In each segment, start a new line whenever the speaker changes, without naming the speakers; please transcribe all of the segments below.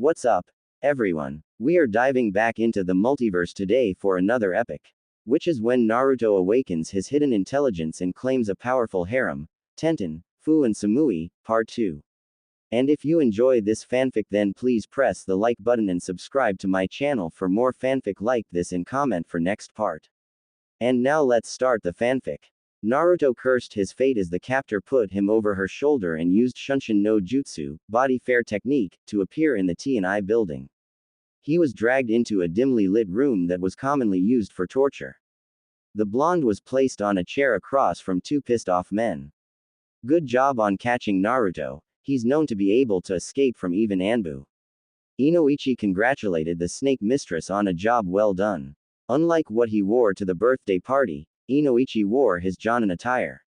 What's up, everyone? We are diving back into the multiverse today for another epic, which is when Naruto awakens his hidden intelligence and claims a powerful harem, Tenten, Fu and Samui, Part 2. And if you enjoy this fanfic, then please press the like button and subscribe to my channel for more fanfic like this and comment for next part. And now let's start the fanfic. Naruto cursed his fate as the captor put him over her shoulder and used Shunshin no Jutsu, body fair technique, to appear in the T&I building. He was dragged into a dimly lit room that was commonly used for torture. The blonde was placed on a chair across from two pissed off men. Good job on catching Naruto, he's known to be able to escape from even Anbu. Inoichi congratulated the snake mistress on a job well done. Unlike what he wore to the birthday party, Inoichi wore his Jonin attire.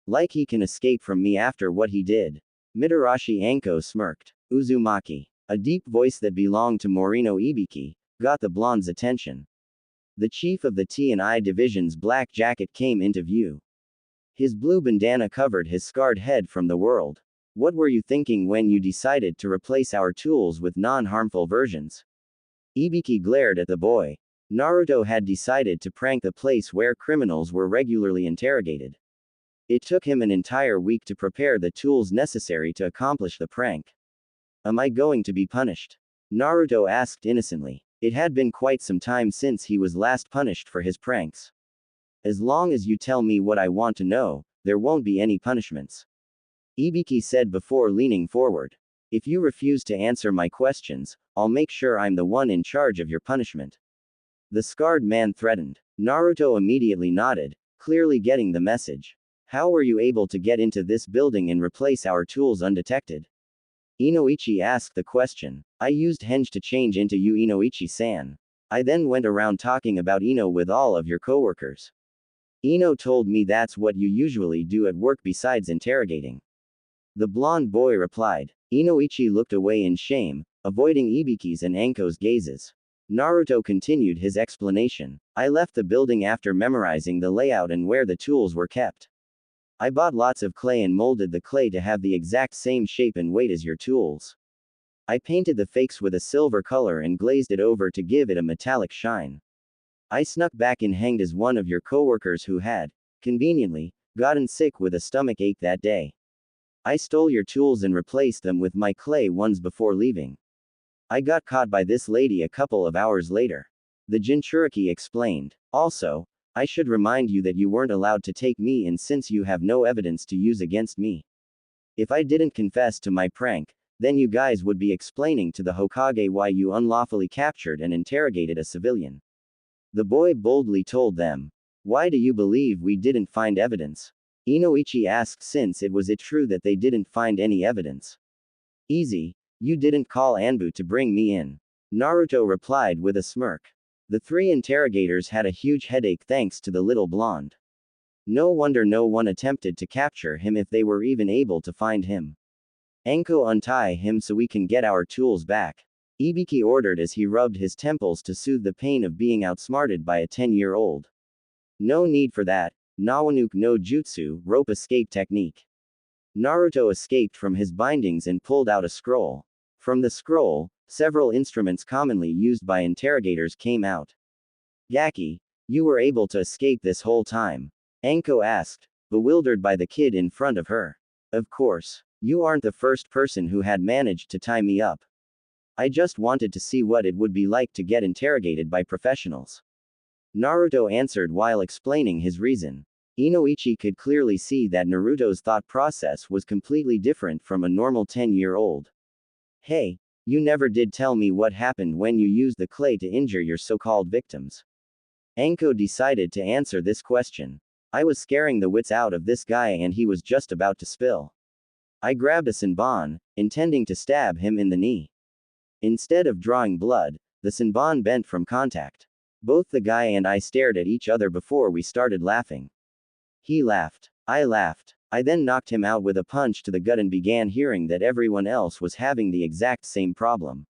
Like he can escape from me after what he did. Mitarashi Anko smirked. Uzumaki, a deep voice that belonged to Morino Ibiki, got the blonde's attention. The chief of the T&I division's black jacket came into view. His blue bandana covered his scarred head from the world. What were you thinking when you decided to replace our tools with non-harmful versions? Ibiki glared at the boy. Naruto had decided to prank the place where criminals were regularly interrogated. It took him an entire week to prepare the tools necessary to accomplish the prank. Am I going to be punished? Naruto asked innocently. It had been quite some time since he was last punished for his pranks. As long as you tell me what I want to know, there won't be any punishments. Ibiki said before leaning forward. If you refuse to answer my questions, I'll make sure I'm the one in charge of your punishment. The scarred man threatened. Naruto immediately nodded, clearly getting the message. How were you able to get into this building and replace our tools undetected? Inoichi asked the question. I used henge to change into you, Inoichi-san. I then went around talking about Ino with all of your coworkers. Ino told me that's what you usually do at work besides interrogating. The blonde boy replied. Inoichi looked away in shame, avoiding Ibiki's and Anko's gazes. Naruto continued his explanation. I left the building after memorizing the layout and where the tools were kept. I bought lots of clay and molded the clay to have the exact same shape and weight as your tools. I painted the fakes with a silver color and glazed it over to give it a metallic shine. I snuck back in hanged as one of your coworkers who had, conveniently, gotten sick with a stomach ache that day. I stole your tools and replaced them with my clay ones before leaving. I got caught by this lady a couple of hours later. The Jinchuriki explained. Also, I should remind you that you weren't allowed to take me in since you have no evidence to use against me. If I didn't confess to my prank, then you guys would be explaining to the Hokage why you unlawfully captured and interrogated a civilian. The boy boldly told them. Why do you believe we didn't find evidence? Inoichi asked since it was true that they didn't find any evidence. Easy. You didn't call Anbu to bring me in. Naruto replied with a smirk. The three interrogators had a huge headache thanks to the little blonde. No wonder no one attempted to capture him if they were even able to find him. Anko, untie him so we can get our tools back. Ibiki ordered as he rubbed his temples to soothe the pain of being outsmarted by a 10-year-old. No need for that. Nawanuke no Jutsu, rope escape technique. Naruto escaped from his bindings and pulled out a scroll. From the scroll, several instruments commonly used by interrogators came out. Gaki, you were able to escape this whole time? Anko asked, bewildered by the kid in front of her. Of course. You aren't the first person who had managed to tie me up. I just wanted to see what it would be like to get interrogated by professionals. Naruto answered while explaining his reason. Inoichi could clearly see that Naruto's thought process was completely different from a normal 10-year-old. Hey, you never did tell me what happened when you used the clay to injure your so-called victims. Anko decided to answer this question. I was scaring the wits out of this guy and he was just about to spill. I grabbed a senbon, intending to stab him in the knee. Instead of drawing blood, the senbon bent from contact. Both the guy and I stared at each other before we started laughing. He laughed. I laughed. I then knocked him out with a punch to the gut and began hearing that everyone else was having the exact same problem.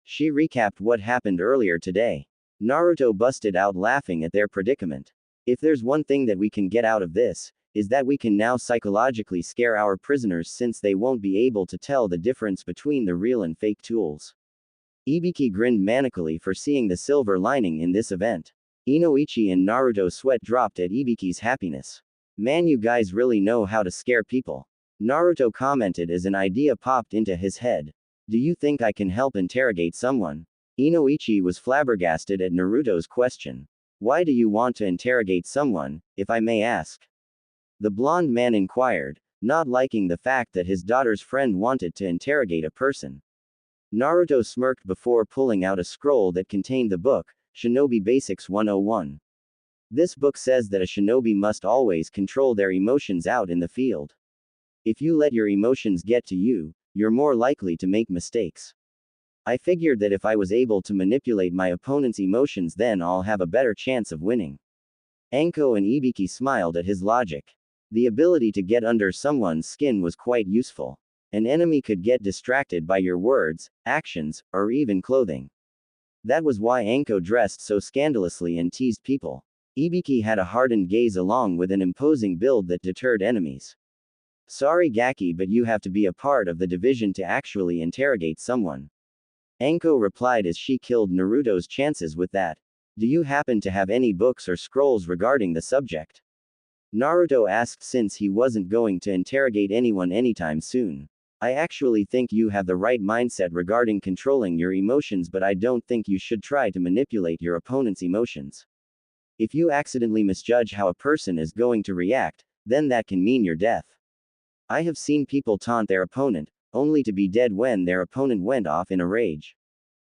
She recapped what happened earlier today. Naruto busted out laughing at their predicament. If there's one thing that we can get out of this, is that we can now psychologically scare our prisoners since they won't be able to tell the difference between the real and fake tools. Ibiki grinned manically, foreseeing the silver lining in this event. Inoichi and Naruto sweat dropped at Ibiki's happiness. Man, you guys really know how to scare people. Naruto commented as an idea popped into his head. Do you think I can help interrogate someone? Inoichi was flabbergasted at Naruto's question. Why do you want to interrogate someone, if I may ask? The blonde man inquired, not liking the fact that his daughter's friend wanted to interrogate a person. Naruto smirked before pulling out a scroll that contained the book, Shinobi Basics 101. This book says that a shinobi must always control their emotions out in the field. If you let your emotions get to you, you're more likely to make mistakes. I figured that if I was able to manipulate my opponent's emotions, then I'll have a better chance of winning. Anko and Ibiki smiled at his logic. The ability to get under someone's skin was quite useful. An enemy could get distracted by your words, actions, or even clothing. That was why Anko dressed so scandalously and teased people. Ibiki had a hardened gaze along with an imposing build that deterred enemies. Sorry Gaki, but you have to be a part of the division to actually interrogate someone. Anko replied as she killed Naruto's chances with that. Do you happen to have any books or scrolls regarding the subject? Naruto asked since he wasn't going to interrogate anyone anytime soon. I actually think you have the right mindset regarding controlling your emotions, but I don't think you should try to manipulate your opponent's emotions. If you accidentally misjudge how a person is going to react, then that can mean your death. I have seen people taunt their opponent, only to be dead when their opponent went off in a rage.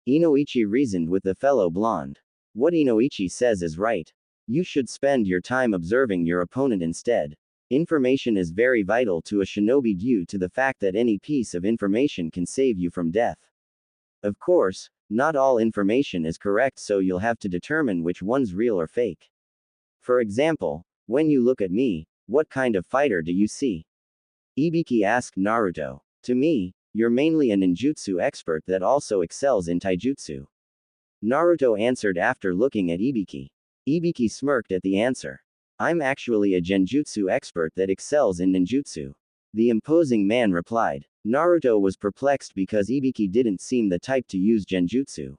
Inoichi reasoned with the fellow blonde. What Inoichi says is right. You should spend your time observing your opponent instead. Information is very vital to a shinobi due to the fact that any piece of information can save you from death. Of course, not all information is correct, so you'll have to determine which one's real or fake. For example, when you look at me, what kind of fighter do you see? Ibiki asked Naruto. To me, you're mainly a ninjutsu expert that also excels in taijutsu. Naruto answered after looking at Ibiki. Ibiki smirked at the answer. I'm actually a genjutsu expert that excels in ninjutsu. The imposing man replied. Naruto was perplexed because Ibiki didn't seem the type to use genjutsu.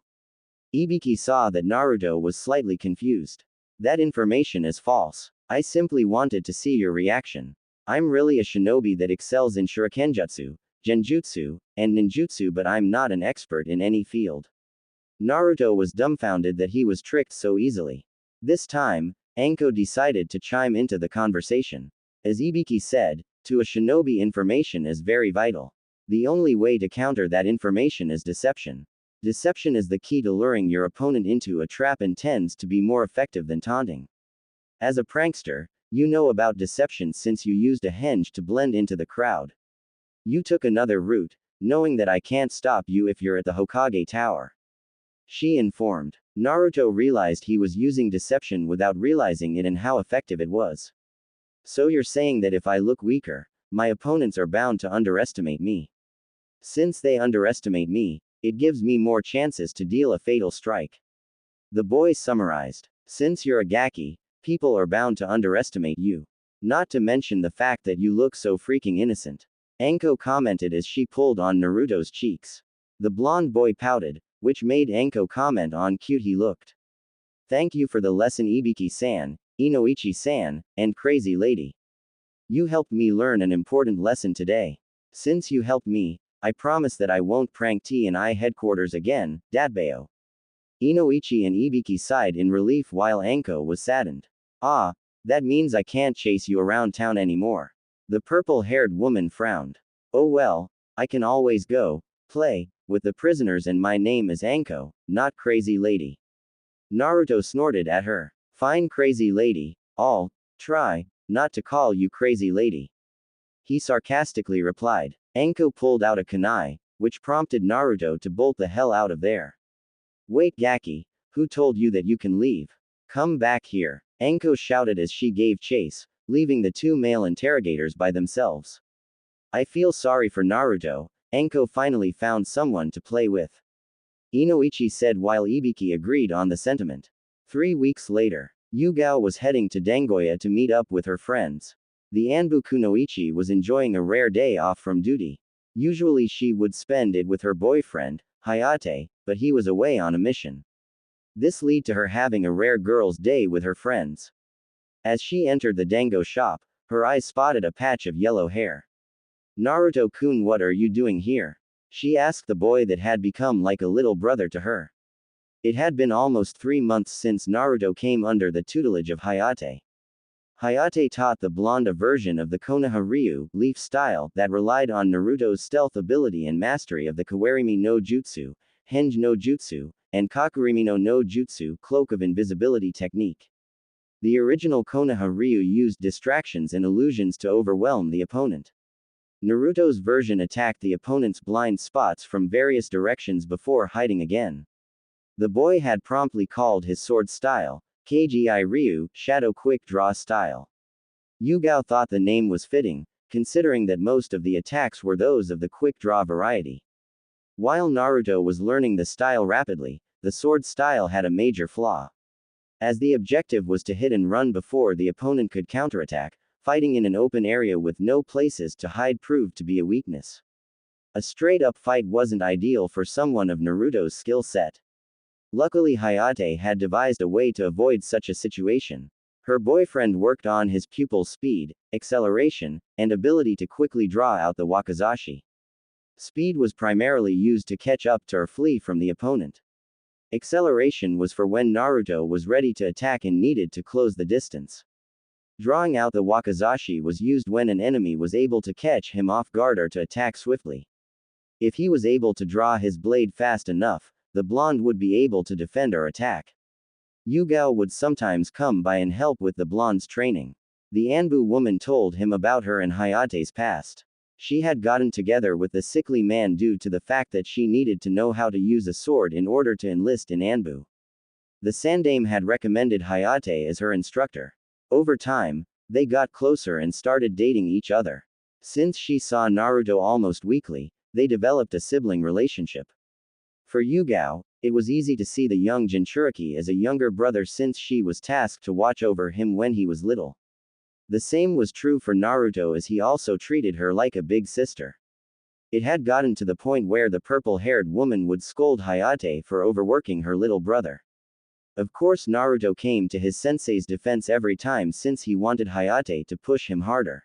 Ibiki saw that Naruto was slightly confused. That information is false. I simply wanted to see your reaction. I'm really a shinobi that excels in shurikenjutsu, genjutsu, and ninjutsu, but I'm not an expert in any field. Naruto was dumbfounded that he was tricked so easily. This time, Anko decided to chime into the conversation. As Ibiki said, to a shinobi information is very vital. The only way to counter that information is deception. Deception is the key to luring your opponent into a trap and tends to be more effective than taunting. As a prankster, you know about deception since you used a henge to blend into the crowd. You took another route, knowing that I can't stop you if you're at the Hokage Tower. She informed. Naruto realized he was using deception without realizing it and how effective it was. So you're saying that if I look weaker, my opponents are bound to underestimate me. Since they underestimate me, it gives me more chances to deal a fatal strike. The boy summarized. Since you're a Gaki, people are bound to underestimate you. Not to mention the fact that you look so freaking innocent. Anko commented as she pulled on Naruto's cheeks. The blonde boy pouted, which made Anko comment on cute he looked. Thank you for the lesson Ibiki-san, Inoichi-san, and Crazy Lady. You helped me learn an important lesson today. Since you helped me, I promise that I won't prank T&I headquarters again, Datbeo. Inoichi and Ibiki sighed in relief while Anko was saddened. Ah, that means I can't chase you around town anymore. The purple-haired woman frowned. Oh well, I can always go play with the prisoners, and my name is Anko, not Crazy Lady. Naruto snorted at her. Fine Crazy Lady, I'll try not to call you Crazy Lady. He sarcastically replied. Anko pulled out a kunai, which prompted Naruto to bolt the hell out of there. Wait Gaki, who told you that you can leave? Come back here. Anko shouted as she gave chase, leaving the two male interrogators by themselves. I feel sorry for Naruto. Anko finally found someone to play with. Inoichi said while Ibiki agreed on the sentiment. 3 weeks later, Yugao was heading to Dengoya to meet up with her friends. The Anbu Kunoichi was enjoying a rare day off from duty. Usually she would spend it with her boyfriend, Hayate, but he was away on a mission. This led to her having a rare girl's day with her friends. As she entered the dango shop, her eyes spotted a patch of yellow hair. Naruto-kun, what are you doing here? She asked the boy that had become like a little brother to her. It had been almost 3 months since Naruto came under the tutelage of Hayate. Hayate taught the blonde a version of the Konoha Ryu leaf style that relied on Naruto's stealth ability and mastery of the Kawarimi no Jutsu, Henge no Jutsu, and Kakurimi no Jutsu cloak of invisibility technique. The original Konoha Ryu used distractions and illusions to overwhelm the opponent. Naruto's version attacked the opponent's blind spots from various directions before hiding again. The boy had promptly called his sword style, Kgi Ryu, Shadow Quick Draw Style. Yugao thought the name was fitting, considering that most of the attacks were those of the quick draw variety. While Naruto was learning the style rapidly, the sword style had a major flaw. As the objective was to hit and run before the opponent could counterattack, fighting in an open area with no places to hide proved to be a weakness. A straight-up fight wasn't ideal for someone of Naruto's skill set. Luckily, Hayate had devised a way to avoid such a situation. Her boyfriend worked on his pupil's speed, acceleration, and ability to quickly draw out the wakizashi. Speed was primarily used to catch up to or flee from the opponent. Acceleration was for when Naruto was ready to attack and needed to close the distance. Drawing out the wakizashi was used when an enemy was able to catch him off guard or to attack swiftly. If he was able to draw his blade fast enough, the blonde would be able to defend or attack. Yugao would sometimes come by and help with the blonde's training. The Anbu woman told him about her and Hayate's past. She had gotten together with the sickly man due to the fact that she needed to know how to use a sword in order to enlist in Anbu. The Sandame had recommended Hayate as her instructor. Over time, they got closer and started dating each other. Since she saw Naruto almost weekly, they developed a sibling relationship. For Yugao, it was easy to see the young Jinchuriki as a younger brother since she was tasked to watch over him when he was little. The same was true for Naruto as he also treated her like a big sister. It had gotten to the point where the purple-haired woman would scold Hayate for overworking her little brother. Of course, Naruto came to his sensei's defense every time since he wanted Hayate to push him harder.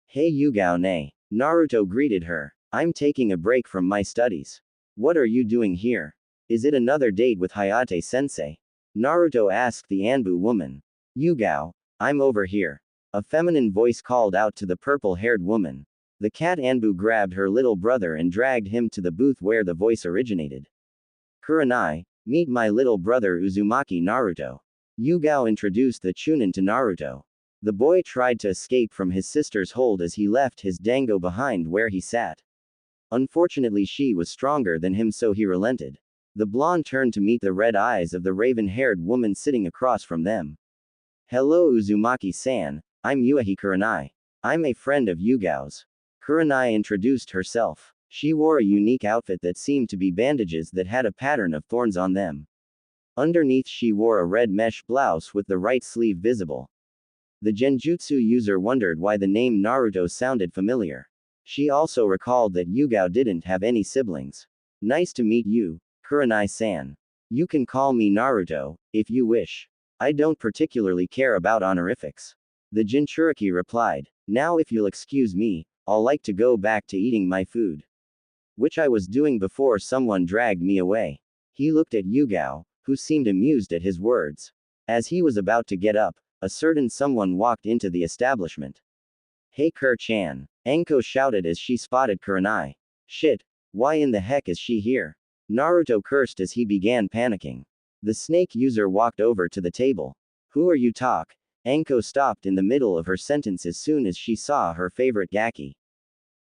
Hey Yugao ne. Naruto greeted her. I'm taking a break from my studies. What are you doing here? Is it another date with Hayate-sensei? Naruto asked the Anbu woman. Yugao, I'm over here. A feminine voice called out to the purple-haired woman. The cat Anbu grabbed her little brother and dragged him to the booth where the voice originated. Kurenai, meet my little brother Uzumaki Naruto. Yugao introduced the Chunin to Naruto. The boy tried to escape from his sister's hold as he left his dango behind where he sat. Unfortunately, she was stronger than him, so he relented. The blonde turned to meet the red eyes of the raven-haired woman sitting across from them. Hello Uzumaki-san, I'm Yuahi Kurenai. I'm a friend of Yugao's. Kurenai introduced herself. She wore a unique outfit that seemed to be bandages that had a pattern of thorns on them. Underneath she wore a red mesh blouse with the right sleeve visible. The Genjutsu user wondered why the name Naruto sounded familiar. She also recalled that Yugao didn't have any siblings. Nice to meet you, Kurenai-san. You can call me Naruto, if you wish. I don't particularly care about honorifics. The Jinchuriki replied. Now if you'll excuse me, I'll like to go back to eating my food. Which I was doing before someone dragged me away. He looked at Yugao, who seemed amused at his words. As he was about to get up, a certain someone walked into the establishment. Hey Kur-chan. Anko shouted as she spotted Kurenai. Shit. Why in the heck is she here? Naruto cursed as he began panicking. The snake user walked over to the table. Who are you talk? Anko stopped in the middle of her sentence as soon as she saw her favorite Gaki.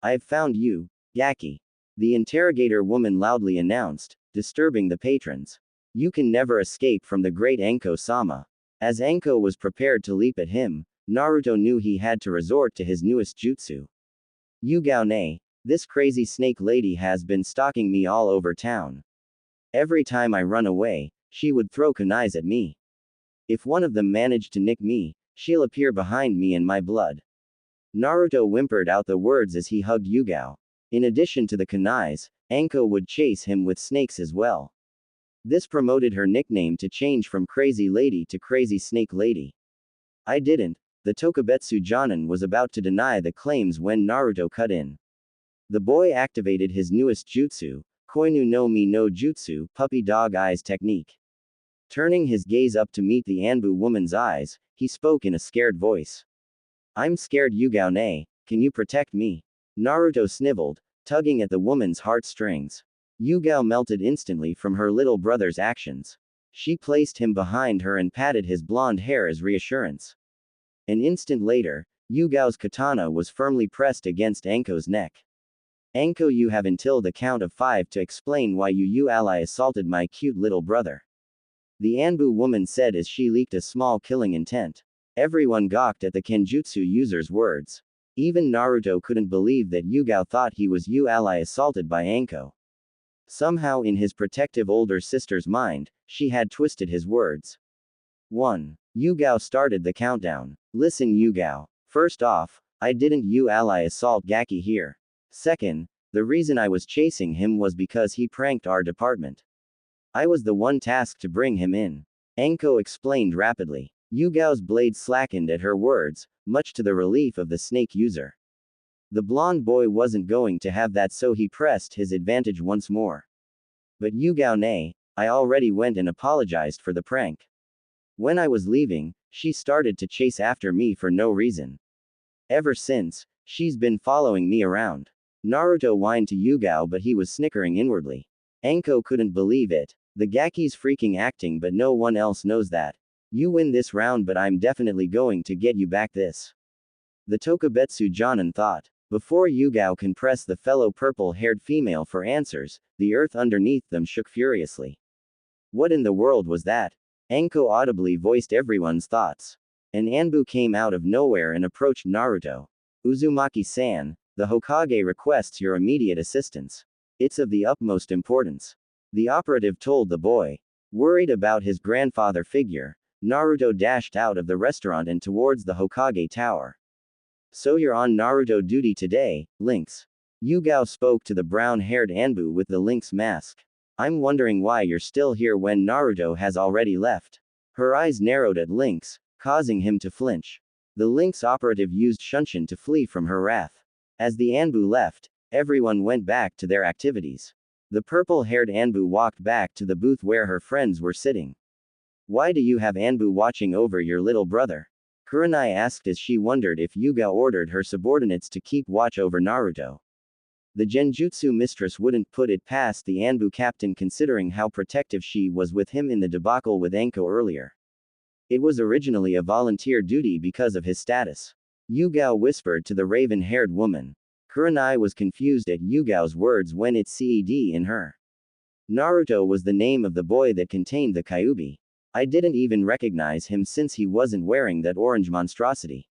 I've found you, Gaki. The interrogator woman loudly announced, disturbing the patrons. You can never escape from the great Anko-sama. As Anko was prepared to leap at him, Naruto knew he had to resort to his newest jutsu. Yugao ne. This crazy snake lady has been stalking me all over town. Every time I run away, she would throw kunais at me. If one of them managed to nick me, she'll appear behind me in my blood. Naruto whimpered out the words as he hugged Yugao. In addition to the kunais, Anko would chase him with snakes as well. This promoted her nickname to change from Crazy Lady to Crazy Snake Lady. I didn't. The Tokubetsu Jonin was about to deny the claims when Naruto cut in. The boy activated his newest jutsu, Koinu no Mi no Jutsu, puppy dog eyes technique. Turning his gaze up to meet the Anbu woman's eyes, he spoke in a scared voice. I'm scared Yugao-ne, can you protect me? Naruto sniveled, tugging at the woman's heartstrings. Yugao melted instantly from her little brother's actions. She placed him behind her and patted his blonde hair as reassurance. An instant later, Yugao's katana was firmly pressed against Anko's neck. Anko, you have until the count of 5 to explain why you ally assaulted my cute little brother. The Anbu woman said as she leaked a small killing intent. Everyone gawked at the Kenjutsu user's words. Even Naruto couldn't believe that Yugao thought he was ally assaulted by Anko. Somehow in his protective older sister's mind, she had twisted his words. 1. Yugao started the countdown. Listen Yugao. First off, I didn't ally assault Gaki here. Second, the reason I was chasing him was because he pranked our department. I was the one tasked to bring him in. Anko explained rapidly. Yugao's blade slackened at her words, much to the relief of the snake user. The blonde boy wasn't going to have that, so he pressed his advantage once more. But Yugao-ne, I already went and apologized for the prank. When I was leaving, she started to chase after me for no reason. Ever since, she's been following me around. Naruto whined to Yugao, but he was snickering inwardly. Anko couldn't believe it. The Gaki's freaking acting, but no one else knows that. You win this round, but I'm definitely going to get you back this. The Tokubetsu Jonin thought. Before Yugao can press the fellow purple-haired female for answers, the earth underneath them shook furiously. What in the world was that? Anko audibly voiced everyone's thoughts. An Anbu came out of nowhere and approached Naruto. Uzumaki-san, the Hokage requests your immediate assistance. It's of the utmost importance. The operative told the boy. Worried about his grandfather figure, Naruto dashed out of the restaurant and towards the Hokage tower. So you're on Naruto duty today, Lynx. Yugao spoke to the brown-haired Anbu with the lynx mask. I'm wondering why you're still here when Naruto has already left. Her eyes narrowed at Lynx, causing him to flinch. The lynx operative used Shunshin to flee from her wrath. As the Anbu left, everyone went back to their activities. The purple-haired Anbu walked back to the booth where her friends were sitting. Why do you have Anbu watching over your little brother? Kurenai asked as she wondered if Yugao ordered her subordinates to keep watch over Naruto. The Genjutsu mistress wouldn't put it past the Anbu captain considering how protective she was with him in the debacle with Anko earlier. It was originally a volunteer duty because of his status. Yugao whispered to the raven-haired woman. Kurenai was confused at Yugao's words when it said in her. Naruto was the name of the boy that contained the Kyuubi. I didn't even recognize him since he wasn't wearing that orange monstrosity.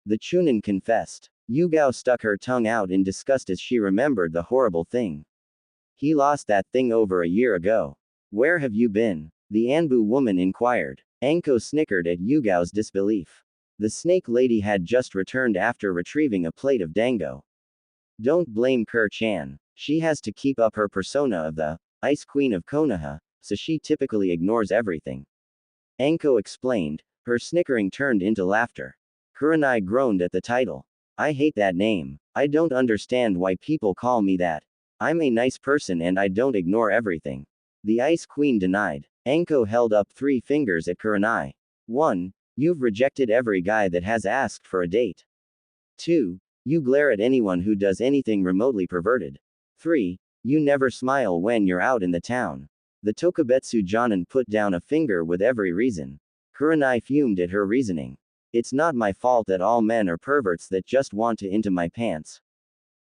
The Chunin confessed. Yugao stuck her tongue out in disgust as she remembered the horrible thing. He lost that thing over a year ago. Where have you been? The Anbu woman inquired. Anko snickered at Yugao's disbelief. The snake lady had just returned after retrieving a plate of dango. Don't blame Kur-chan. She has to keep up her persona of the Ice Queen of Konoha, so she typically ignores everything. Anko explained, her snickering turned into laughter. Kurenai groaned at the title. I hate that name. I don't understand why people call me that. I'm a nice person and I don't ignore everything. The Ice Queen denied. Anko held up 3 fingers at Kurenai. 1. You've rejected every guy that has asked for a date. 2. You glare at anyone who does anything remotely perverted. 3. You never smile when you're out in the town. The Tokubetsu Jonin put down a finger with every reason. Kurenai fumed at her reasoning. It's not my fault that all men are perverts that just want to into my pants.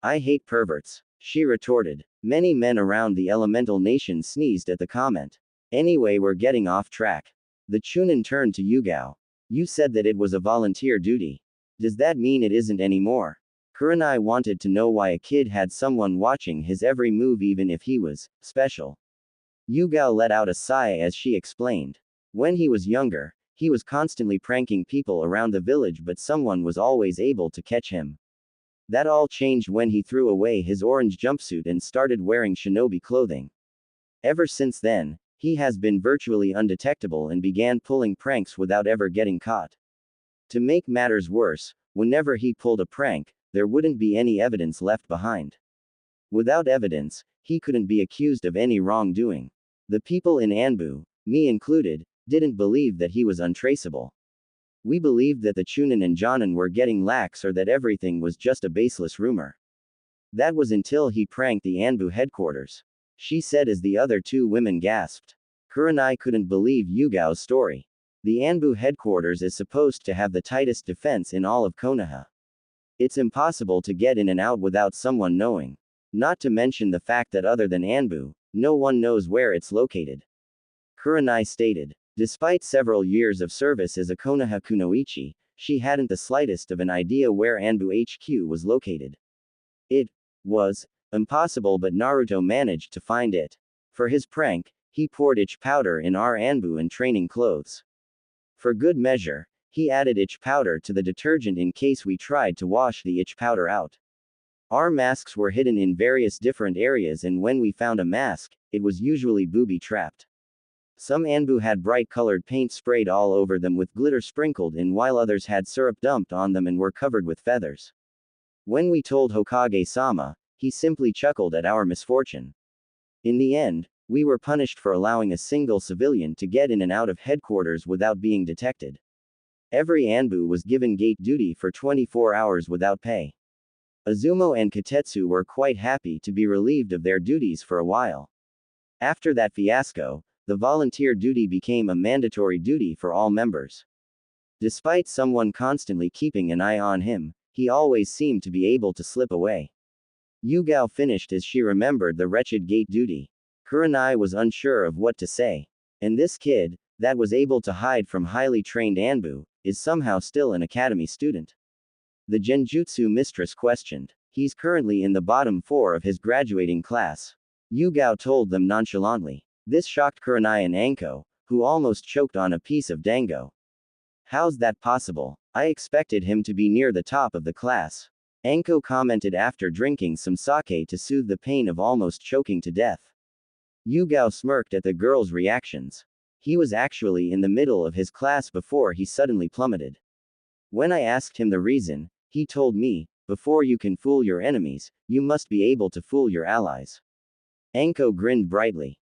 I hate perverts, she retorted. Many men around the elemental nation sneezed at the comment. Anyway, we're getting off track. The Chunin turned to Yugao. You said that it was a volunteer duty. Does that mean it isn't anymore? Kurenai wanted to know why a kid had someone watching his every move even if he was special. Yugao let out a sigh as she explained. When he was younger, he was constantly pranking people around the village, but someone was always able to catch him. That all changed when he threw away his orange jumpsuit and started wearing shinobi clothing. Ever since then, He has been virtually undetectable and began pulling pranks without ever getting caught. To make matters worse, whenever he pulled a prank, there wouldn't be any evidence left behind. Without evidence, he couldn't be accused of any wrongdoing. The people in Anbu, me included, didn't believe that he was untraceable. We believed that the Chunin and Jonin were getting lax or that everything was just a baseless rumor. That was until he pranked the Anbu headquarters. She said as the other two women gasped. Kurenai couldn't believe Yugao's story. The Anbu headquarters is supposed to have the tightest defense in all of Konoha. It's impossible to get in and out without someone knowing. Not to mention the fact that other than Anbu, no one knows where it's located. Kurenai stated. Despite several years of service as a Konoha kunoichi, she hadn't the slightest of an idea where Anbu HQ was located. It was impossible, but Naruto managed to find it. For his prank, he poured itch powder in our Anbu and training clothes. For good measure, he added itch powder to the detergent in case we tried to wash the itch powder out. Our masks were hidden in various different areas, and when we found a mask, it was usually booby-trapped. Some Anbu had bright-colored paint sprayed all over them with glitter sprinkled in, while others had syrup dumped on them and were covered with feathers. When we told Hokage-sama, he simply chuckled at our misfortune. In the end, we were punished for allowing a single civilian to get in and out of headquarters without being detected. Every Anbu was given gate duty for 24 hours without pay. Azumo and Katetsu were quite happy to be relieved of their duties for a while. After that fiasco, the volunteer duty became a mandatory duty for all members. Despite someone constantly keeping an eye on him, he always seemed to be able to slip away. Yugao finished as she remembered the wretched gate duty. Kurenai was unsure of what to say. And this kid, that was able to hide from highly trained Anbu, is somehow still an academy student. The Genjutsu mistress questioned. He's currently in the bottom 4 of his graduating class. Yugao told them nonchalantly. This shocked Kurenai and Anko, who almost choked on a piece of dango. How's that possible? I expected him to be near the top of the class. Anko commented after drinking some sake to soothe the pain of almost choking to death. Yugao smirked at the girl's reactions. He was actually in the middle of his class before he suddenly plummeted. When I asked him the reason, he told me, before you can fool your enemies, you must be able to fool your allies. Anko grinned brightly.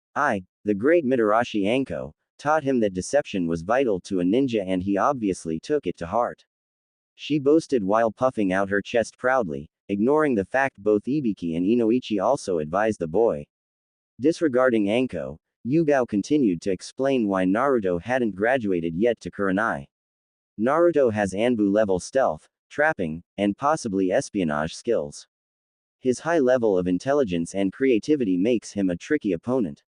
The great Mitarashi Anko, taught him that deception was vital to a ninja, and he obviously took it to heart. She boasted while puffing out her chest proudly, ignoring the fact both Ibiki and Inoichi also advised the boy. Disregarding Anko, Yugao continued to explain why Naruto hadn't graduated yet to Kurenai. Naruto has Anbu-level stealth, trapping, and possibly espionage skills. His high level of intelligence and creativity makes him a tricky opponent.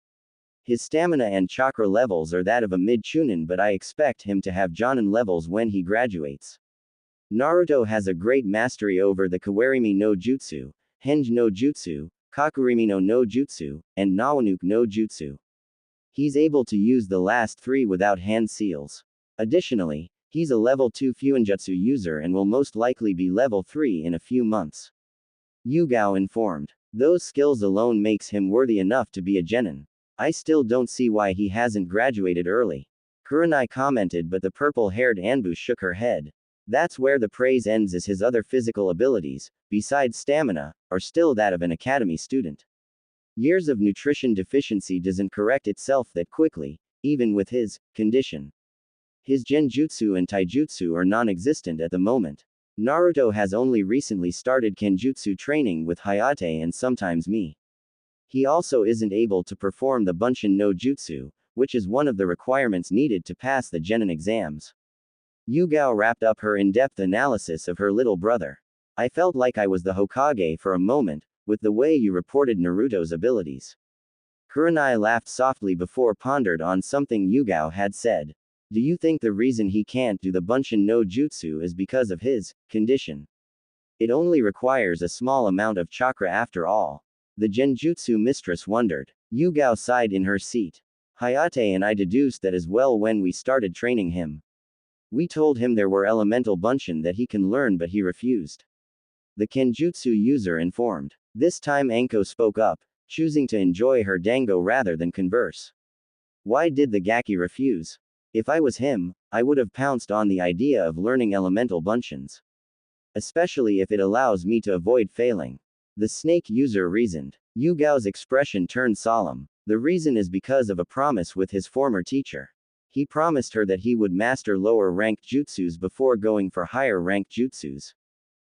His stamina and chakra levels are that of a mid-chunin, but I expect him to have jonin levels when he graduates. Naruto has a great mastery over the Kawarimi no Jutsu, Henge no Jutsu, Kakurimi no Jutsu, and Nawanuke no Jutsu. He's able to use the last 3 without hand seals. Additionally, he's a level 2 Fuinjutsu user and will most likely be level 3 in a few months. Yugao informed. Those skills alone makes him worthy enough to be a genin. I still don't see why he hasn't graduated early. Kurenai commented, but the purple-haired Anbu shook her head. That's where the praise ends, as his other physical abilities, besides stamina, are still that of an academy student. Years of nutrition deficiency doesn't correct itself that quickly, even with his condition. His genjutsu and taijutsu are non-existent at the moment. Naruto has only recently started kenjutsu training with Hayate and sometimes me. He also isn't able to perform the Bunshin no Jutsu, which is one of the requirements needed to pass the genin exams. Yugao wrapped up her in-depth analysis of her little brother. I felt like I was the Hokage for a moment, with the way you reported Naruto's abilities. Kurenai laughed softly before pondered on something Yugao had said. Do you think the reason he can't do the Bunshin no Jutsu is because of his condition? It only requires a small amount of chakra after all. The genjutsu mistress wondered. Yugao sighed in her seat. Hayate and I deduced that as well when we started training him. We told him there were elemental Bunshin that he can learn, but he refused. The kenjutsu user informed. This time Anko spoke up, choosing to enjoy her dango rather than converse. Why did the Gaki refuse? If I was him, I would have pounced on the idea of learning elemental bunshin. Especially if it allows me to avoid failing. The snake user reasoned. Yugao's expression turned solemn. The reason is because of a promise with his former teacher. He promised her that he would master lower ranked jutsus before going for higher ranked jutsus.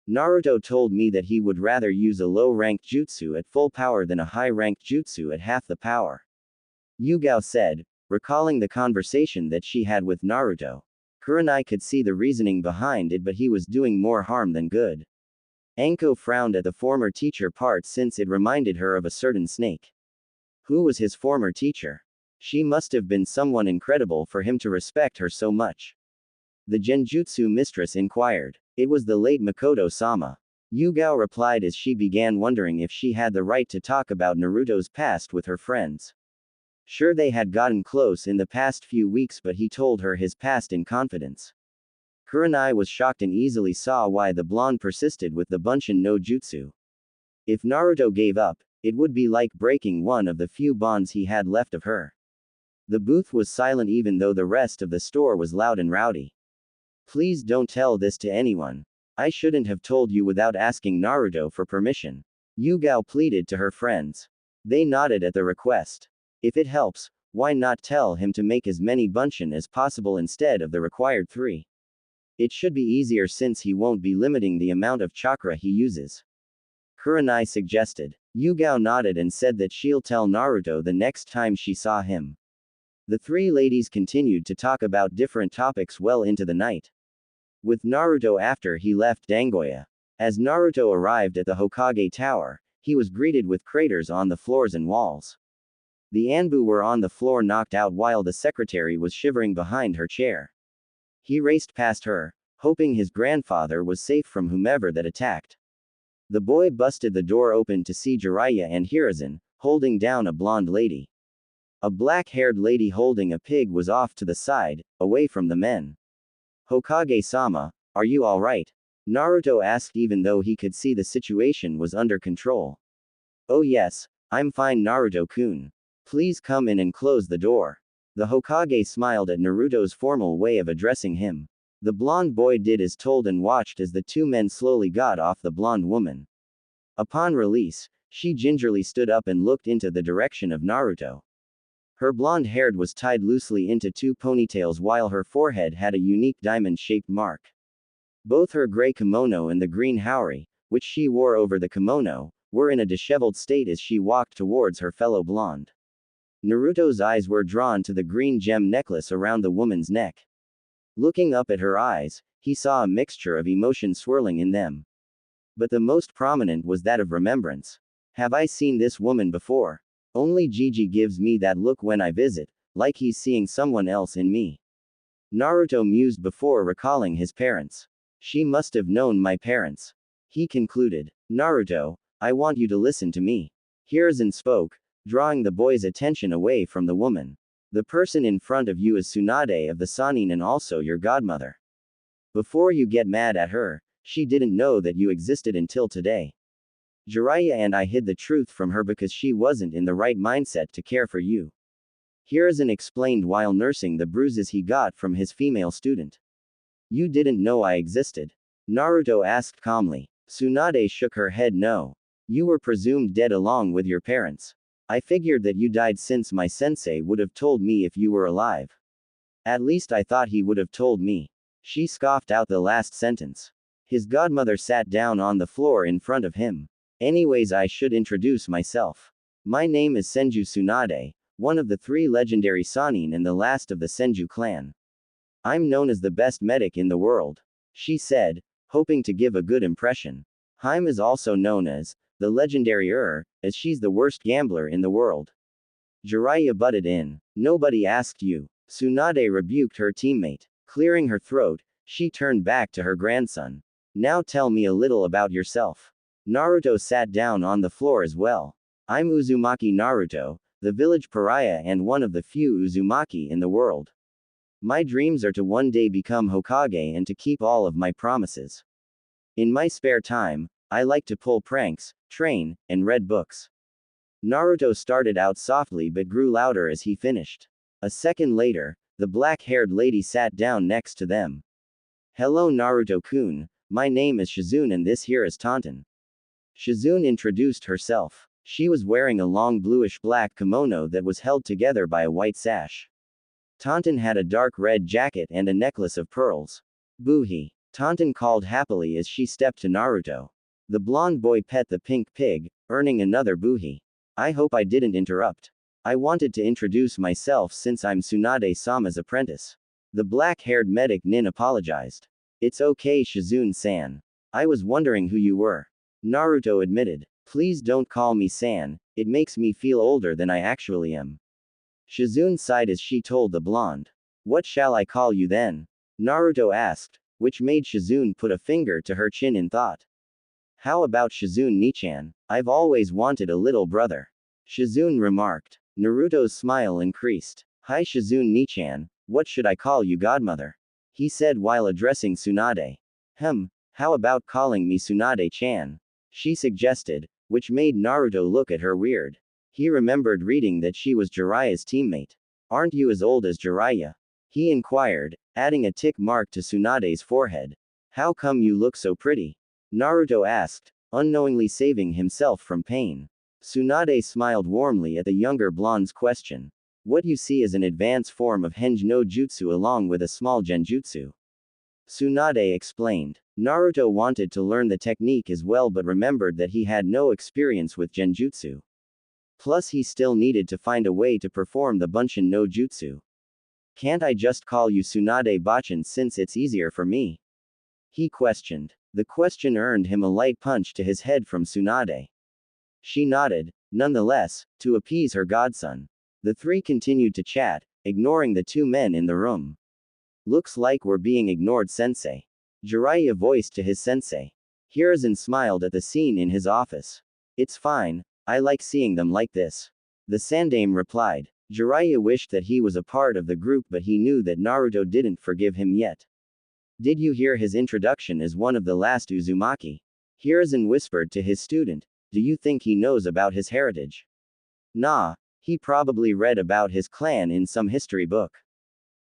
Naruto told me that he would rather use a low ranked jutsu at full power than a high ranked jutsu at half the power. Yugao said, recalling the conversation that she had with Naruto. Kurenai could see the reasoning behind it, but he was doing more harm than good. Anko frowned at the former teacher part since it reminded her of a certain snake. Who was his former teacher? She must have been someone incredible for him to respect her so much. The Genjutsu mistress inquired. It was the late Makoto-sama. Yugao replied as she began wondering if she had the right to talk about Naruto's past with her friends. Sure, they had gotten close in the past few weeks, but he told her his past in confidence. Kurenai was shocked and easily saw why the blonde persisted with the Bunshin no Jutsu. If Naruto gave up, it would be like breaking one of the few bonds he had left of her. The booth was silent even though the rest of the store was loud and rowdy. Please don't tell this to anyone. I shouldn't have told you without asking Naruto for permission. Yugao pleaded to her friends. They nodded at the request. If it helps, why not tell him to make as many Bunshin as possible instead of the required 3? It should be easier since he won't be limiting the amount of chakra he uses. Kurenai suggested. Yugao nodded and said that she'll tell Naruto the next time she saw him. The 3 ladies continued to talk about different topics well into the night. With Naruto after he left Dangoya. As Naruto arrived at the Hokage Tower, he was greeted with craters on the floors and walls. The Anbu were on the floor knocked out while the secretary was shivering behind her chair. He raced past her, hoping his grandfather was safe from whomever that attacked. The boy busted the door open to see Jiraiya and Hiruzen, holding down a blonde lady. A black-haired lady holding a pig was off to the side, away from the men. Hokage-sama, are you alright? Naruto asked even though he could see the situation was under control. Oh yes, I'm fine Naruto-kun. Please come in and close the door. The Hokage smiled at Naruto's formal way of addressing him. The blonde boy did as told and watched as the 2 men slowly got off the blonde woman. Upon release, she gingerly stood up and looked into the direction of Naruto. Her blonde hair was tied loosely into 2 ponytails while her forehead had a unique diamond-shaped mark. Both her gray kimono and the green haori, which she wore over the kimono, were in a disheveled state as she walked towards her fellow blonde. Naruto's eyes were drawn to the green gem necklace around the woman's neck. Looking up at her eyes, he saw a mixture of emotion swirling in them. But the most prominent was that of remembrance. Have I seen this woman before? Only Gigi gives me that look when I visit, like he's seeing someone else in me. Naruto mused before recalling his parents. She must have known my parents. He concluded. Naruto, I want you to listen to me. Hiruzen spoke, drawing the boy's attention away from the woman. The person in front of you is Tsunade of the Sannin and also your godmother. Before you get mad at her, she didn't know that you existed until today. Jiraiya and I hid the truth from her because she wasn't in the right mindset to care for you. Hiruzen explained while nursing the bruises he got from his female student. You didn't know I existed? Naruto asked calmly. Tsunade shook her head no. You were presumed dead along with your parents. I figured that you died since my sensei would have told me if you were alive. At least I thought he would have told me. She scoffed out the last sentence. His godmother sat down on the floor in front of him. Anyways, I should introduce myself. My name is Senju Tsunade, one of the 3 legendary Sannin and the last of the Senju clan. I'm known as the best medic in the world, she said, hoping to give a good impression. Harem is also known as the legendary as she's the worst gambler in the world. Jiraiya butted in. Nobody asked you. Tsunade rebuked her teammate. Clearing her throat, she turned back to her grandson. Now tell me a little about yourself. Naruto sat down on the floor as well. I'm Uzumaki Naruto, the village pariah and one of the few Uzumaki in the world. My dreams are to one day become Hokage and to keep all of my promises. In my spare time, I like to pull pranks, train, and read books. Naruto started out softly but grew louder as he finished. A second later, the black-haired lady sat down next to them. Hello Naruto-kun, my name is Shizune and this here is Tenten. Shizune introduced herself. She was wearing a long bluish-black kimono that was held together by a white sash. Tenten had a dark red jacket and a necklace of pearls. Boohee! Tenten called happily as she stepped to Naruto. The blonde boy pet the pink pig, earning another boohee. I hope I didn't interrupt. I wanted to introduce myself since I'm Tsunade-sama's apprentice. The black-haired medic Nin apologized. It's okay Shizune-san. I was wondering who you were. Naruto admitted. Please don't call me San, it makes me feel older than I actually am. Shizune sighed as she told the blonde. What shall I call you then? Naruto asked, which made Shizune put a finger to her chin in thought. How about Shizune Nichan? I've always wanted a little brother. Shizune remarked. Naruto's smile increased. Hi Shizune Nichan, what should I call you godmother? He said while addressing Tsunade. How about calling me Tsunade-chan? She suggested, which made Naruto look at her weird. He remembered reading that she was Jiraiya's teammate. Aren't you as old as Jiraiya? He inquired, adding a tick mark to Tsunade's forehead. How come you look so pretty? Naruto asked, unknowingly saving himself from pain. Tsunade smiled warmly at the younger blonde's question. What you see is an advanced form of Henge no Jutsu along with a small genjutsu. Tsunade explained. Naruto wanted to learn the technique as well but remembered that he had no experience with genjutsu. Plus he still needed to find a way to perform the Bunshin no Jutsu. Can't I just call you Tsunade Bachin since it's easier for me? He questioned. The question earned him a light punch to his head from Tsunade. She nodded, nonetheless, to appease her godson. The three continued to chat, ignoring the two men in the room. Looks like we're being ignored sensei. Jiraiya voiced to his sensei. Hiruzen smiled at the scene in his office. It's fine, I like seeing them like this. The Sandaime replied. Jiraiya wished that he was a part of the group but he knew that Naruto didn't forgive him yet. Did you hear his introduction as one of the last Uzumaki? Hiruzen whispered to his student. Do you think he knows about his heritage? Nah, he probably read about his clan in some history book.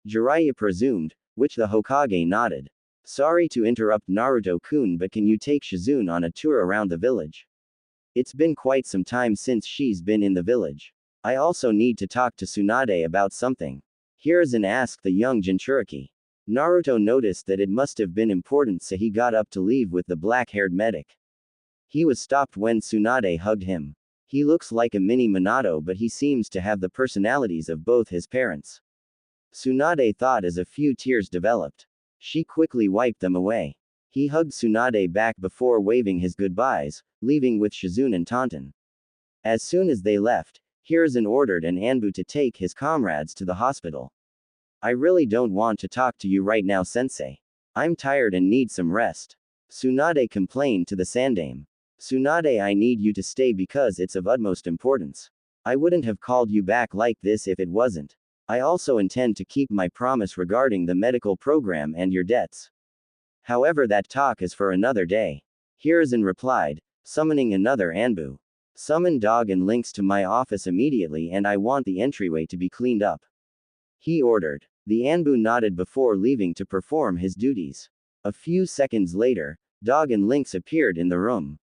Jiraiya presumed, which the Hokage nodded. Sorry to interrupt Naruto-kun but can you take Shizune on a tour around the village? It's been quite some time since she's been in the village. I also need to talk to Tsunade about something. Hiruzen asked the young Jinchuriki. Naruto noticed that it must have been important so he got up to leave with the black-haired medic. He was stopped when Tsunade hugged him. He looks like a mini Minato but he seems to have the personalities of both his parents. Tsunade thought as a few tears developed. She quickly wiped them away. He hugged Tsunade back before waving his goodbyes, leaving with Shizune and Tenten. As soon as they left, Hiruzen ordered an Anbu to take his comrades to the hospital. I really don't want to talk to you right now sensei. I'm tired and need some rest. Tsunade complained to the Sandaime. Tsunade, I need you to stay because it's of utmost importance. I wouldn't have called you back like this if it wasn't. I also intend to keep my promise regarding the medical program and your debts. However, that talk is for another day. Hiruzen replied, summoning another Anbu. Summon Dog and Lynx to my office immediately and I want the entryway to be cleaned up. He ordered. The Anbu nodded before leaving to perform his duties. A few seconds later, Dog and Lynx appeared in the room.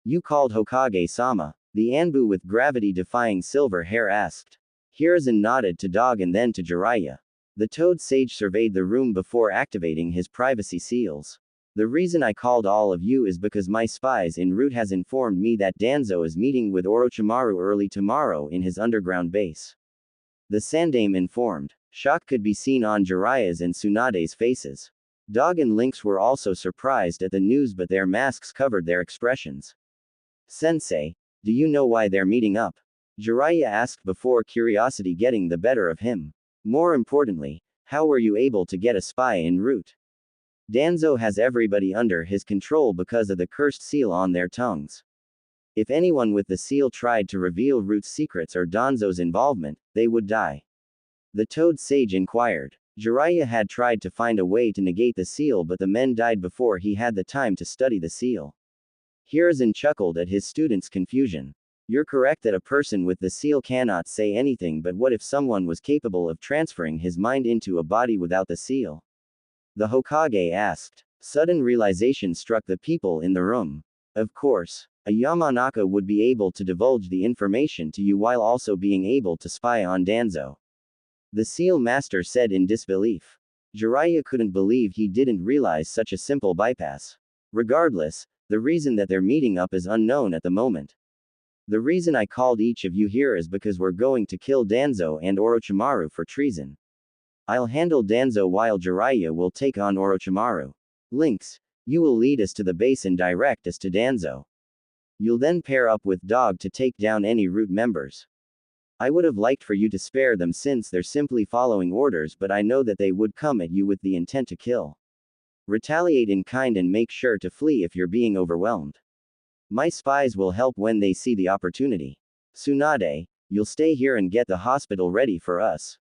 You called Hokage-sama? The Anbu with gravity-defying silver hair asked. Hiruzen nodded to Dog and then to Jiraiya. The Toad Sage surveyed the room before activating his privacy seals. The reason I called all of you is because my spies en route has informed me that Danzo is meeting with Orochimaru early tomorrow in his underground base. The Sandaime informed. Shock could be seen on Jiraiya's and Tsunade's faces. Dog and Lynx were also surprised at the news but their masks covered their expressions. Sensei, do you know why they're meeting up? Jiraiya asked before curiosity getting the better of him. More importantly, how were you able to get a spy en route? Danzo has everybody under his control because of the cursed seal on their tongues. If anyone with the seal tried to reveal Root's secrets or Danzo's involvement, they would die. The Toad Sage inquired. Jiraiya had tried to find a way to negate the seal but the men died before he had the time to study the seal. Hiruzen chuckled at his student's confusion. You're correct that a person with the seal cannot say anything, but what if someone was capable of transferring his mind into a body without the seal? The Hokage asked. Sudden realization struck the people in the room. Of course, a Yamanaka would be able to divulge the information to you while also being able to spy on Danzo. The seal master said in disbelief. Jiraiya couldn't believe he didn't realize such a simple bypass. Regardless, the reason that they're meeting up is unknown at the moment. The reason I called each of you here is because we're going to kill Danzo and Orochimaru for treason. I'll handle Danzo while Jiraiya will take on Orochimaru. Lynx, you will lead us to the base and direct us to Danzo. You'll then pair up with Dog to take down any root members. I would have liked for you to spare them since they're simply following orders, but I know that they would come at you with the intent to kill. Retaliate in kind and make sure to flee if you're being overwhelmed. My spies will help when they see the opportunity. Tsunade, you'll stay here and get the hospital ready for us.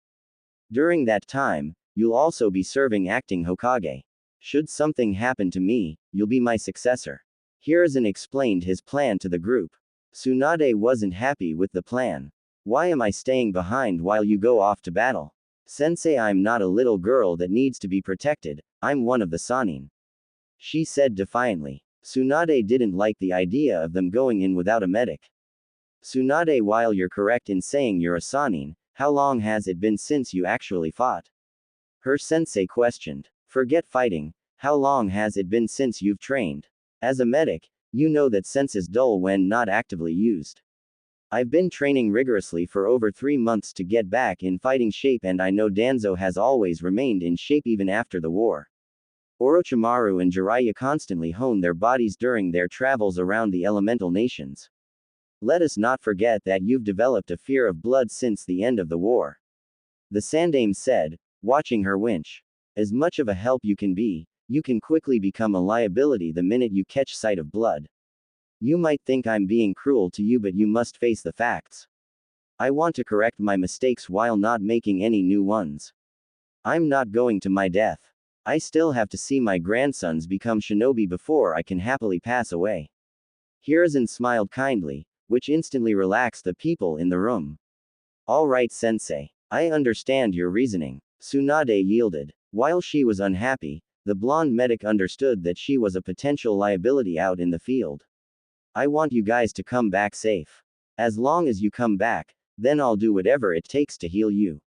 During that time, you'll also be serving acting Hokage. Should something happen to me, you'll be my successor. Hiruzen explained his plan to the group. Tsunade wasn't happy with the plan. Why am I staying behind while you go off to battle? Sensei, I'm not a little girl that needs to be protected, I'm one of the Sannin. She said defiantly. Tsunade didn't like the idea of them going in without a medic. Tsunade, while you're correct in saying you're a Sannin, how long has it been since you actually fought? Her sensei questioned. Forget fighting, how long has it been since you've trained? As a medic, you know that sense is dull when not actively used. I've been training rigorously for over 3 months to get back in fighting shape, and I know Danzo has always remained in shape even after the war. Orochimaru and Jiraiya constantly hone their bodies during their travels around the elemental nations. Let us not forget that you've developed a fear of blood since the end of the war. The Sandaime said, watching her winch. As much of a help you can quickly become a liability the minute you catch sight of blood. You might think I'm being cruel to you, but you must face the facts. I want to correct my mistakes while not making any new ones. I'm not going to my death. I still have to see my grandsons become shinobi before I can happily pass away. Hiruzen smiled kindly, which instantly relaxed the people in the room. All right, sensei. I understand your reasoning. Tsunade yielded. While she was unhappy, the blonde medic understood that she was a potential liability out in the field. I want you guys to come back safe. As long as you come back, then I'll do whatever it takes to heal you.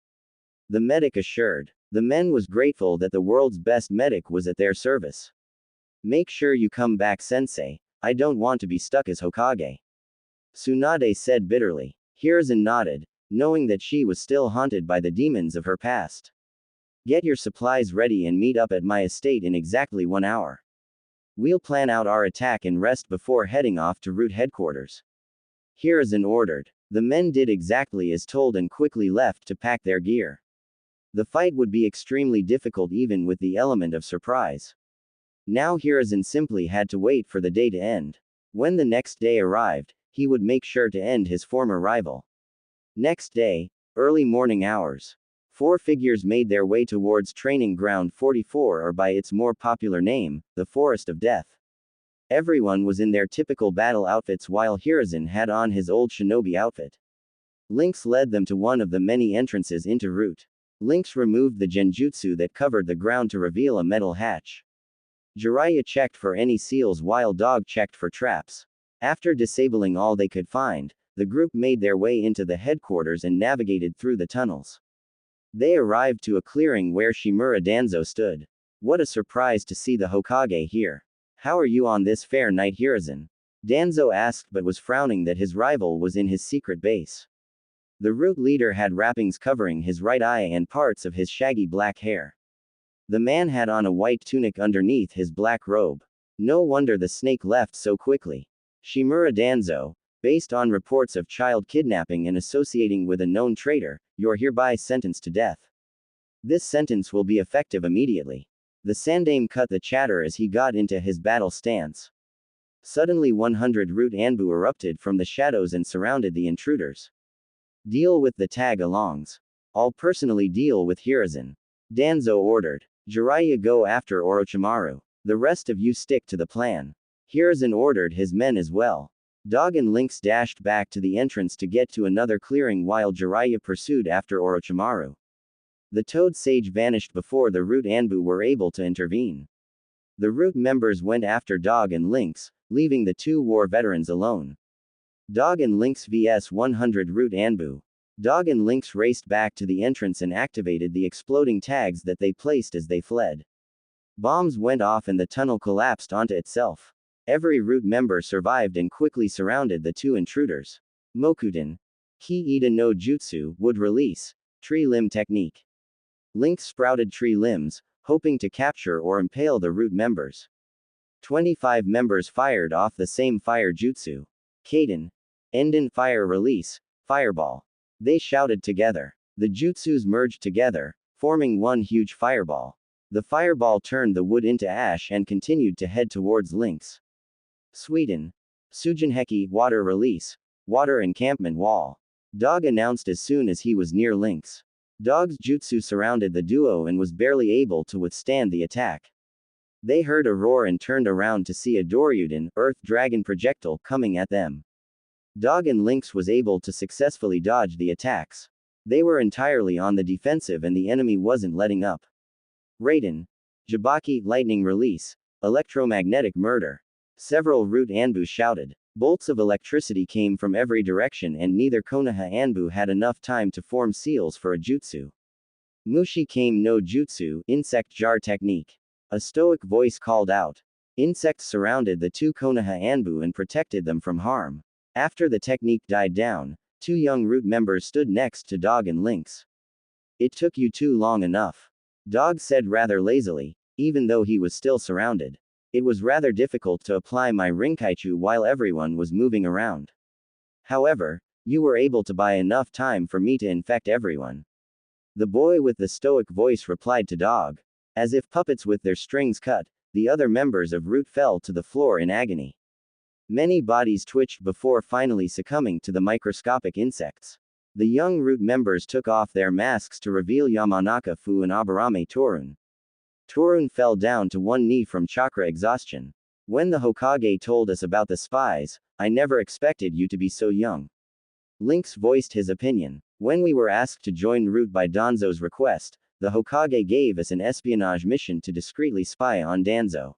The medic assured. The men was grateful that the world's best medic was at their service. Make sure you come back, sensei. I don't want to be stuck as Hokage. Tsunade said bitterly. Hiruzen nodded, knowing that she was still haunted by the demons of her past. Get your supplies ready and meet up at my estate in exactly 1 hour. We'll plan out our attack and rest before heading off to route headquarters. Hiruzen ordered. The men did exactly as told and quickly left to pack their gear. The fight would be extremely difficult even with the element of surprise. Now Hiruzen simply had to wait for the day to end. When the next day arrived, he would make sure to end his former rival. Next day, early morning hours. 4 figures made their way towards Training Ground 44, or by its more popular name, the Forest of Death. Everyone was in their typical battle outfits while Hiruzen had on his old shinobi outfit. Lynx led them to one of the many entrances into route. Lynx removed the genjutsu that covered the ground to reveal a metal hatch. Jiraiya checked for any seals while Dog checked for traps. After disabling all they could find, the group made their way into the headquarters and navigated through the tunnels. They arrived to a clearing where Shimura Danzo stood. What a surprise to see the Hokage here. How are you on this fair night, Hiruzen? Danzo asked, but was frowning that his rival was in his secret base. The root leader had wrappings covering his right eye and parts of his shaggy black hair. The man had on a white tunic underneath his black robe. No wonder the snake left so quickly. Shimura Danzo, based on reports of child kidnapping and associating with a known traitor, you're hereby sentenced to death. This sentence will be effective immediately. The Sandaime cut the chatter as he got into his battle stance. Suddenly 100 root Anbu erupted from the shadows and surrounded the intruders. Deal with the tag-alongs. I'll personally deal with Hiruzen. Danzo ordered. Jiraiya, go after Orochimaru. The rest of you stick to the plan. Hiruzen ordered his men as well. Dog and Lynx dashed back to the entrance to get to another clearing while Jiraiya pursued after Orochimaru. The Toad Sage vanished before the Root Anbu were able to intervene. The Root members went after Dog and Lynx, leaving the two war veterans alone. Dog and Lynx vs 100 Root Anbu. Dog and Lynx raced back to the entrance and activated the exploding tags that they placed as they fled. Bombs went off and the tunnel collapsed onto itself. Every Root member survived and quickly surrounded the two intruders. Mokuten. Ki-Ida no Jutsu, would release. Tree limb technique. Lynx sprouted tree limbs, hoping to capture or impale the Root members. 25 members fired off the same fire jutsu. Kaden. Enden fire release, fireball. They shouted together. The jutsus merged together, forming one huge fireball. The fireball turned the wood into ash and continued to head towards Lynx. Sweden. Sujinheki, water release, water encampment wall. Dog announced as soon as he was near Lynx. Dog's jutsu surrounded the duo and was barely able to withstand the attack. They heard a roar and turned around to see a Doryuden, earth dragon projectile, coming at them. Dog and Lynx was able to successfully dodge the attacks. They were entirely on the defensive and the enemy wasn't letting up. Raiden. Jabaki, lightning release, electromagnetic murder. Several Root Anbu shouted. Bolts of electricity came from every direction and neither Konoha Anbu had enough time to form seals for a jutsu. Mushi Kame no Jutsu, insect jar technique. A stoic voice called out. Insects surrounded the two Konoha Anbu and protected them from harm. After the technique died down, two young Root members stood next to Dog and Lynx. It took you too long enough. Dog said rather lazily, even though he was still surrounded. It was rather difficult to apply my Rinkaichu while everyone was moving around. However, you were able to buy enough time for me to infect everyone. The boy with the stoic voice replied to Dog. As if puppets with their strings cut, the other members of Root fell to the floor in agony. Many bodies twitched before finally succumbing to the microscopic insects. The young Root members took off their masks to reveal Yamanaka Fu and Aburame Torun. Torun fell down to one knee from chakra exhaustion. When the Hokage told us about the spies, I never expected you to be so young. Lynx voiced his opinion. When we were asked to join Root by Danzo's request, the Hokage gave us an espionage mission to discreetly spy on Danzo.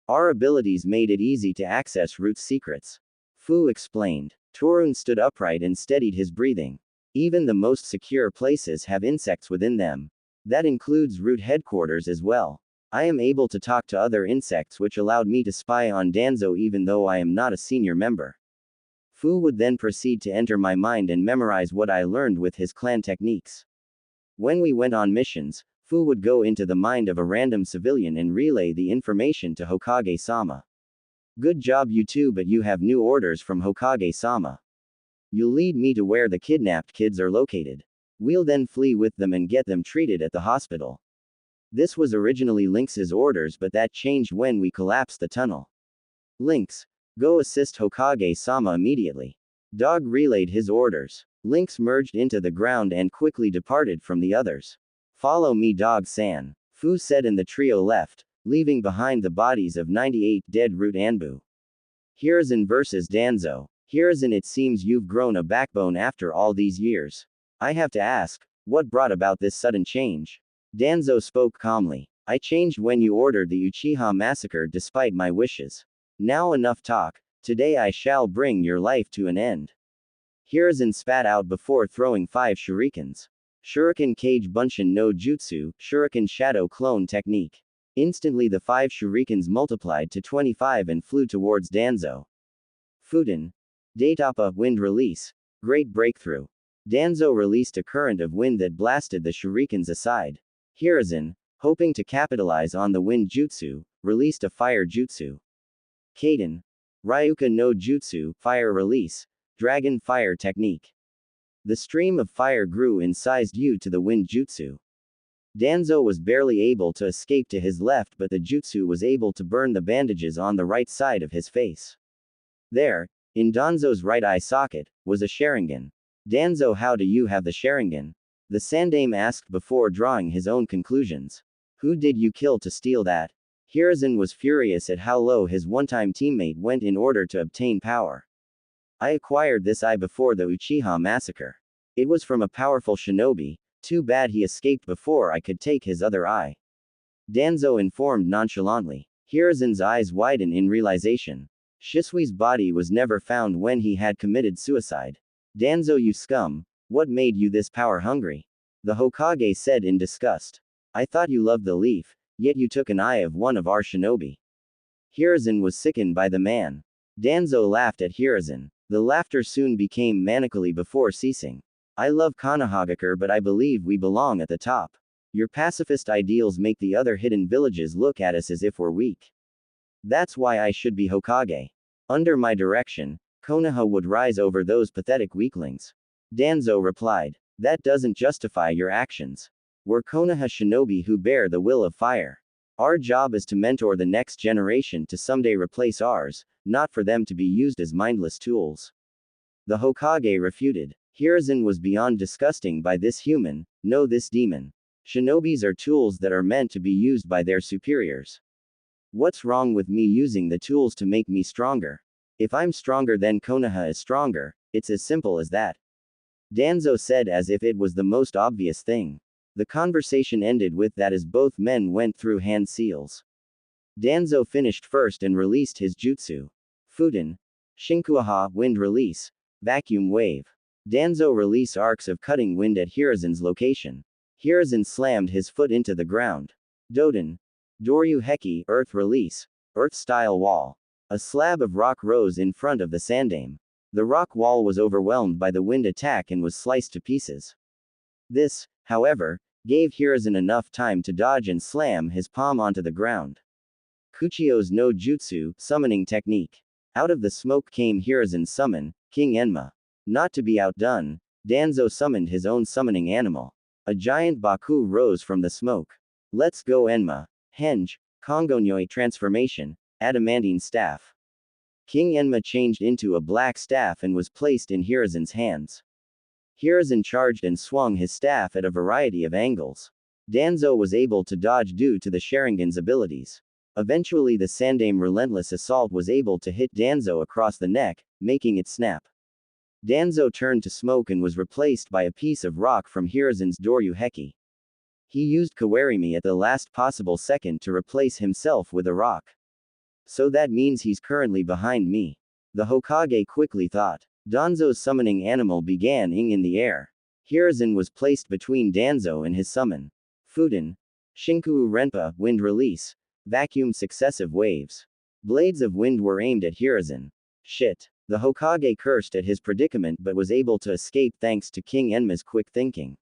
Our abilities made it easy to access Root's secrets. Fu explained. Torun stood upright and steadied his breathing. Even the most secure places have insects within them. That includes Root headquarters as well. I am able to talk to other insects which allowed me to spy on Danzo even though I am not a senior member. Fu would then proceed to enter my mind and memorize what I learned with his clan techniques. When we went on missions, Fu would go into the mind of a random civilian and relay the information to Hokage-sama. Good job you two, but you have new orders from Hokage-sama. You'll lead me to where the kidnapped kids are located. We'll then flee with them and get them treated at the hospital. This was originally Lynx's orders, but that changed when we collapsed the tunnel. Lynx, go assist Hokage-sama immediately. Dog relayed his orders. Lynx merged into the ground and quickly departed from the others. Follow me, Dog-san, Fu said, and the trio left, leaving behind the bodies of 98 dead Root Anbu. Hiruzen vs Danzo. Hiruzen, it seems you've grown a backbone after all these years. I have to ask, what brought about this sudden change? Danzo spoke calmly. I changed when you ordered the Uchiha massacre despite my wishes. Now enough talk, today I shall bring your life to an end. Hiruzen spat out before throwing 5 shurikens. Shuriken Kage Bunshin no Jutsu, Shuriken Shadow Clone Technique. Instantly the 5 shurikens multiplied to 25 and flew towards Danzo. Fuden. Daitapa, wind release. Great breakthrough. Danzo released a current of wind that blasted the shurikens aside. Hiruzen, hoping to capitalize on the wind jutsu, released a fire jutsu. Kaden. Ryuka no Jutsu, fire release. Dragon fire technique. The stream of fire grew in size due to the wind jutsu. Danzo was barely able to escape to his left, but the jutsu was able to burn the bandages on the right side of his face. There, in Danzo's right eye socket, was a Sharingan. Danzo, how do you have the Sharingan? The Sandaime asked before drawing his own conclusions. Who did you kill to steal that? Hiruzen was furious at how low his one-time teammate went in order to obtain power. I acquired this eye before the Uchiha massacre. It was from a powerful shinobi, too bad he escaped before I could take his other eye. Danzo informed nonchalantly. Hiruzen's eyes widened in realization. Shisui's body was never found when he had committed suicide. Danzo, you scum, what made you this power-hungry? The Hokage said in disgust. I thought you loved the leaf, yet you took an eye of one of our shinobi. Hiruzen was sickened by the man. Danzo laughed at Hiruzen. The laughter soon became manically before ceasing. I love Konohagakure, but I believe we belong at the top. Your pacifist ideals make the other hidden villages look at us as if we're weak. That's why I should be Hokage. Under my direction, Konoha would rise over those pathetic weaklings. Danzo replied. That doesn't justify your actions. We're Konoha shinobi who bear the will of fire. Our job is to mentor the next generation to someday replace ours, not for them to be used as mindless tools. The Hokage refuted. Hiruzen was beyond disgusting by this human, no this demon. Shinobis are tools that are meant to be used by their superiors. What's wrong with me using the tools to make me stronger? If I'm stronger then Konoha is stronger, it's as simple as that. Danzo said as if it was the most obvious thing. The conversation ended with that as both men went through hand seals. Danzo finished first and released his jutsu. Fuden. Shinkuaha, wind release. Vacuum wave. Danzo release arcs of cutting wind at Hiruzen's location. Hiruzen slammed his foot into the ground. Doden. Doryu Heki, earth release. Earth-style wall. A slab of rock rose in front of the sandame. The rock wall was overwhelmed by the wind attack and was sliced to pieces. This, however, gave Hiruzen enough time to dodge and slam his palm onto the ground. Kuchio's no jutsu, summoning technique. Out of the smoke came Hiruzen's summon, King Enma. Not to be outdone, Danzo summoned his own summoning animal. A giant Baku rose from the smoke. Let's go Enma. Henge, Kongonyoi transformation, adamantine staff. King Enma changed into a black staff and was placed in Hiruzen's hands. Hiruzen charged and swung his staff at a variety of angles. Danzo was able to dodge due to the Sharingan's abilities. Eventually the Sandame relentless assault was able to hit Danzo across the neck, making it snap. Danzo turned to smoke and was replaced by a piece of rock from Hiruzen's Doryu Heki. He used Kawarimi at the last possible second to replace himself with a rock. So that means he's currently behind me. The Hokage quickly thought. Danzo's summoning animal began ing in the air. Hiruzen was placed between Danzo and his summon. Fuden. Shinku Renpa, wind release. Vacuum successive waves. Blades of wind were aimed at Hiruzen. Shit. The Hokage cursed at his predicament but was able to escape thanks to King Enma's quick thinking.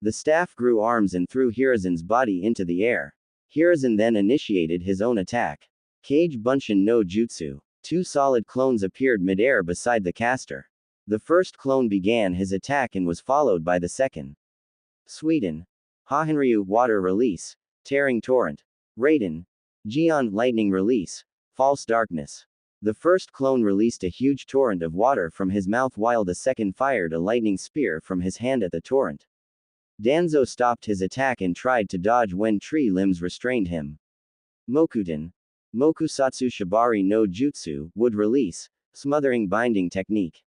The staff grew arms and threw Hiruzen's body into the air. Hiruzen then initiated his own attack. Kage Bunshin no Jutsu. Two solid clones appeared midair beside the caster. The first clone began his attack and was followed by the second. Sweden. Hahenryu water release. Tearing torrent. Raiden. Gion lightning release. False darkness. The first clone released a huge torrent of water from his mouth while the second fired a lightning spear from his hand at the torrent. Danzo stopped his attack and tried to dodge when tree limbs restrained him. Mokuten. Mokusatsu Shibari no Jutsu, wood release, smothering binding technique.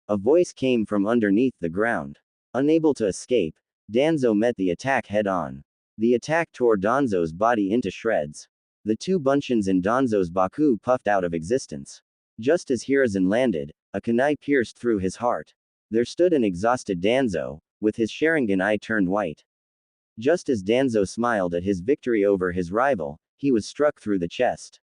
A voice came from underneath the ground. Unable to escape, Danzo met the attack head-on. The attack tore Danzo's body into shreds. The two Bunshins and Danzo's Baku puffed out of existence. Just as Hiruzen landed, a kunai pierced through his heart. There stood an exhausted Danzo, with his Sharingan eye turned white. Just as Danzo smiled at his victory over his rival, he was struck through the chest.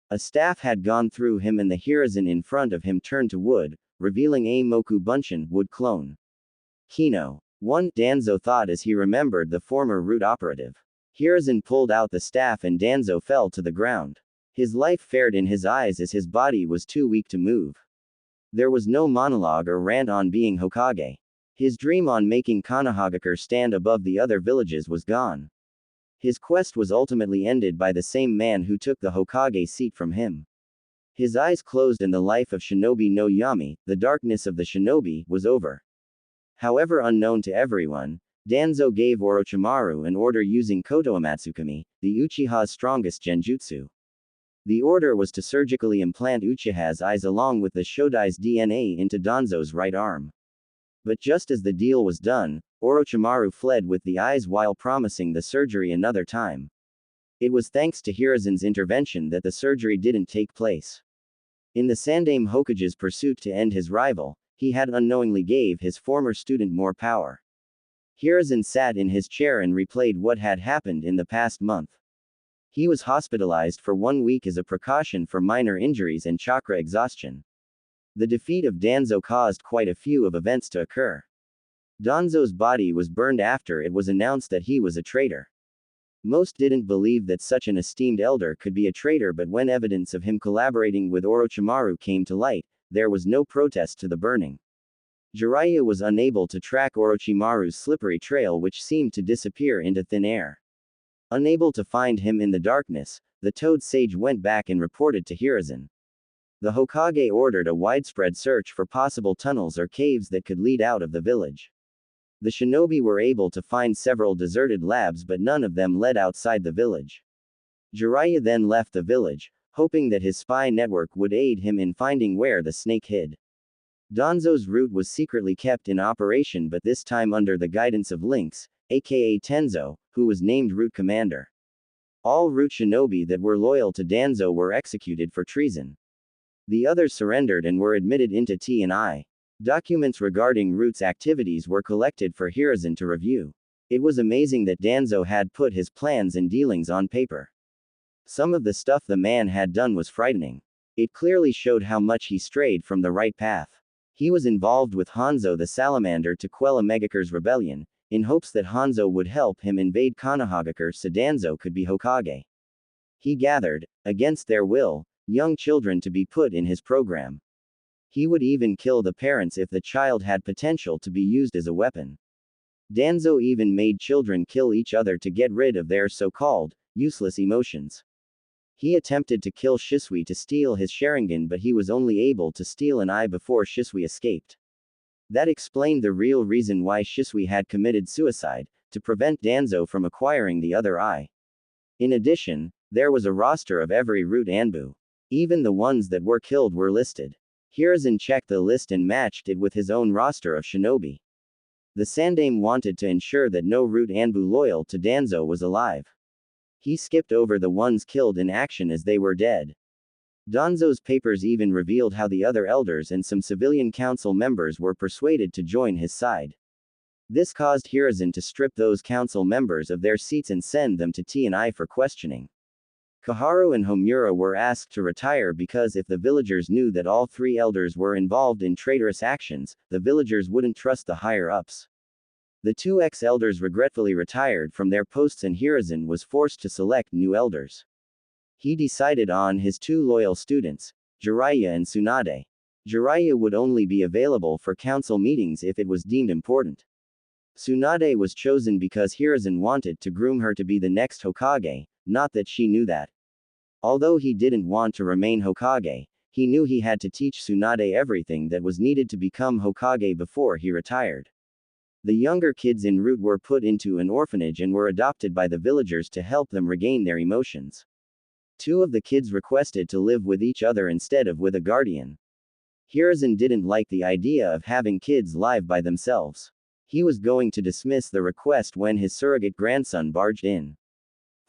A staff had gone through him and the Hiruzen in front of him turned to wood, revealing a Moku Bunshin wood clone. Kino. 1. Danzo thought as he remembered the former root operative. Hiruzen pulled out the staff and Danzo fell to the ground. His life flared in his eyes as his body was too weak to move. There was no monologue or rant on being Hokage. His dream on making Konohagakure stand above the other villages was gone. His quest was ultimately ended by the same man who took the Hokage seat from him. His eyes closed and the life of Shinobi no Yami, the darkness of the Shinobi, was over. However unknown to everyone, Danzo gave Orochimaru an order using Koto Amatsukami, the Uchiha's strongest genjutsu. The order was to surgically implant Uchiha's eyes along with the Shodai's DNA into Danzo's right arm. But just as the deal was done, Orochimaru fled with the eyes while promising the surgery another time. It was thanks to Hiruzen's intervention that the surgery didn't take place. In the Sandaime Hokage's pursuit to end his rival, he had unknowingly gave his former student more power. Hiruzen sat in his chair and replayed what had happened in the past month. He was hospitalized for 1 week as a precaution for minor injuries and chakra exhaustion. The defeat of Danzo caused quite a few of events to occur. Danzo's body was burned after it was announced that he was a traitor. Most didn't believe that such an esteemed elder could be a traitor, but when evidence of him collaborating with Orochimaru came to light, there was no protest to the burning. Jiraiya was unable to track Orochimaru's slippery trail, which seemed to disappear into thin air. Unable to find him in the darkness, the Toad Sage went back and reported to Hiruzen. The Hokage ordered a widespread search for possible tunnels or caves that could lead out of the village. The shinobi were able to find several deserted labs, but none of them led outside the village. Jiraiya then left the village, hoping that his spy network would aid him in finding where the snake hid. Danzo's route was secretly kept in operation, but this time under the guidance of Lynx, aka Tenzo, who was named route commander. All route shinobi that were loyal to Danzo were executed for treason. The others surrendered and were admitted into T&I. Documents regarding Route's activities were collected for Hiruzen to review. It was amazing that Danzo had put his plans and dealings on paper. Some of the stuff the man had done was frightening. It clearly showed how much he strayed from the right path. He was involved with Hanzo the Salamander to quell a Megacure's rebellion, in hopes that Hanzo would help him invade Konohagakure so Danzo could be Hokage. He gathered, against their will, young children to be put in his program. He would even kill the parents if the child had potential to be used as a weapon. Danzo even made children kill each other to get rid of their so-called useless emotions. He attempted to kill Shisui to steal his Sharingan, but he was only able to steal an eye before Shisui escaped. That explained the real reason why Shisui had committed suicide, to prevent Danzo from acquiring the other eye. In addition, there was a roster of every route Anbu. Even the ones that were killed were listed. Hiruzen checked the list and matched it with his own roster of shinobi. The Sandaime wanted to ensure that no route Anbu loyal to Danzo was alive. He skipped over the ones killed in action as they were dead. Danzo's papers even revealed how the other elders and some civilian council members were persuaded to join his side. This caused Hiruzen to strip those council members of their seats and send them to T&I for questioning. Kaharu and Homura were asked to retire because if the villagers knew that all 3 elders were involved in traitorous actions, the villagers wouldn't trust the higher-ups. The 2 ex-elders regretfully retired from their posts and Hiruzen was forced to select new elders. He decided on his 2 loyal students, Jiraiya and Tsunade. Jiraiya would only be available for council meetings if it was deemed important. Tsunade was chosen because Hiruzen wanted to groom her to be the next Hokage, not that she knew that. Although he didn't want to remain Hokage, he knew he had to teach Tsunade everything that was needed to become Hokage before he retired. The younger kids en route were put into an orphanage and were adopted by the villagers to help them regain their emotions. 2 of the kids requested to live with each other instead of with a guardian. Hiruzen didn't like the idea of having kids live by themselves. He was going to dismiss the request when his surrogate grandson barged in.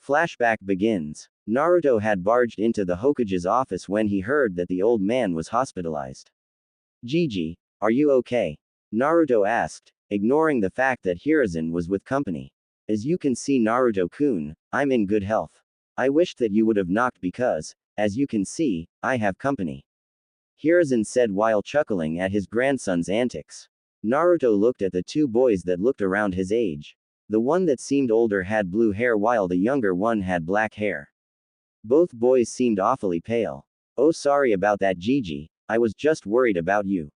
Flashback begins. Naruto had barged into the Hokage's office when he heard that the old man was hospitalized. "Gigi, are you okay?" Naruto asked, ignoring the fact that Hiruzen was with company. "As you can see, Naruto-kun, I'm in good health. I wished that you would have knocked because, as you can see, I have company," Hiruzen said while chuckling at his grandson's antics. Naruto looked at the 2 boys that looked around his age. The one that seemed older had blue hair while the younger one had black hair. Both boys seemed awfully pale. "Oh, sorry about that, Gigi, I was just worried about you."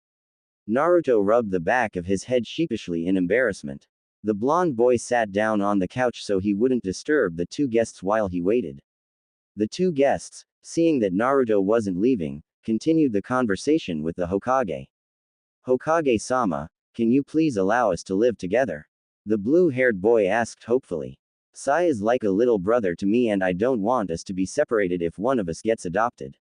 Naruto rubbed the back of his head sheepishly in embarrassment. The blonde boy sat down on the couch so he wouldn't disturb the 2 guests while he waited. The 2 guests, seeing that Naruto wasn't leaving, continued the conversation with the Hokage. "Hokage-sama, can you please allow us to live together?" the blue-haired boy asked hopefully. Sai is like a little brother to me and I don't want us to be separated if one of us gets adopted.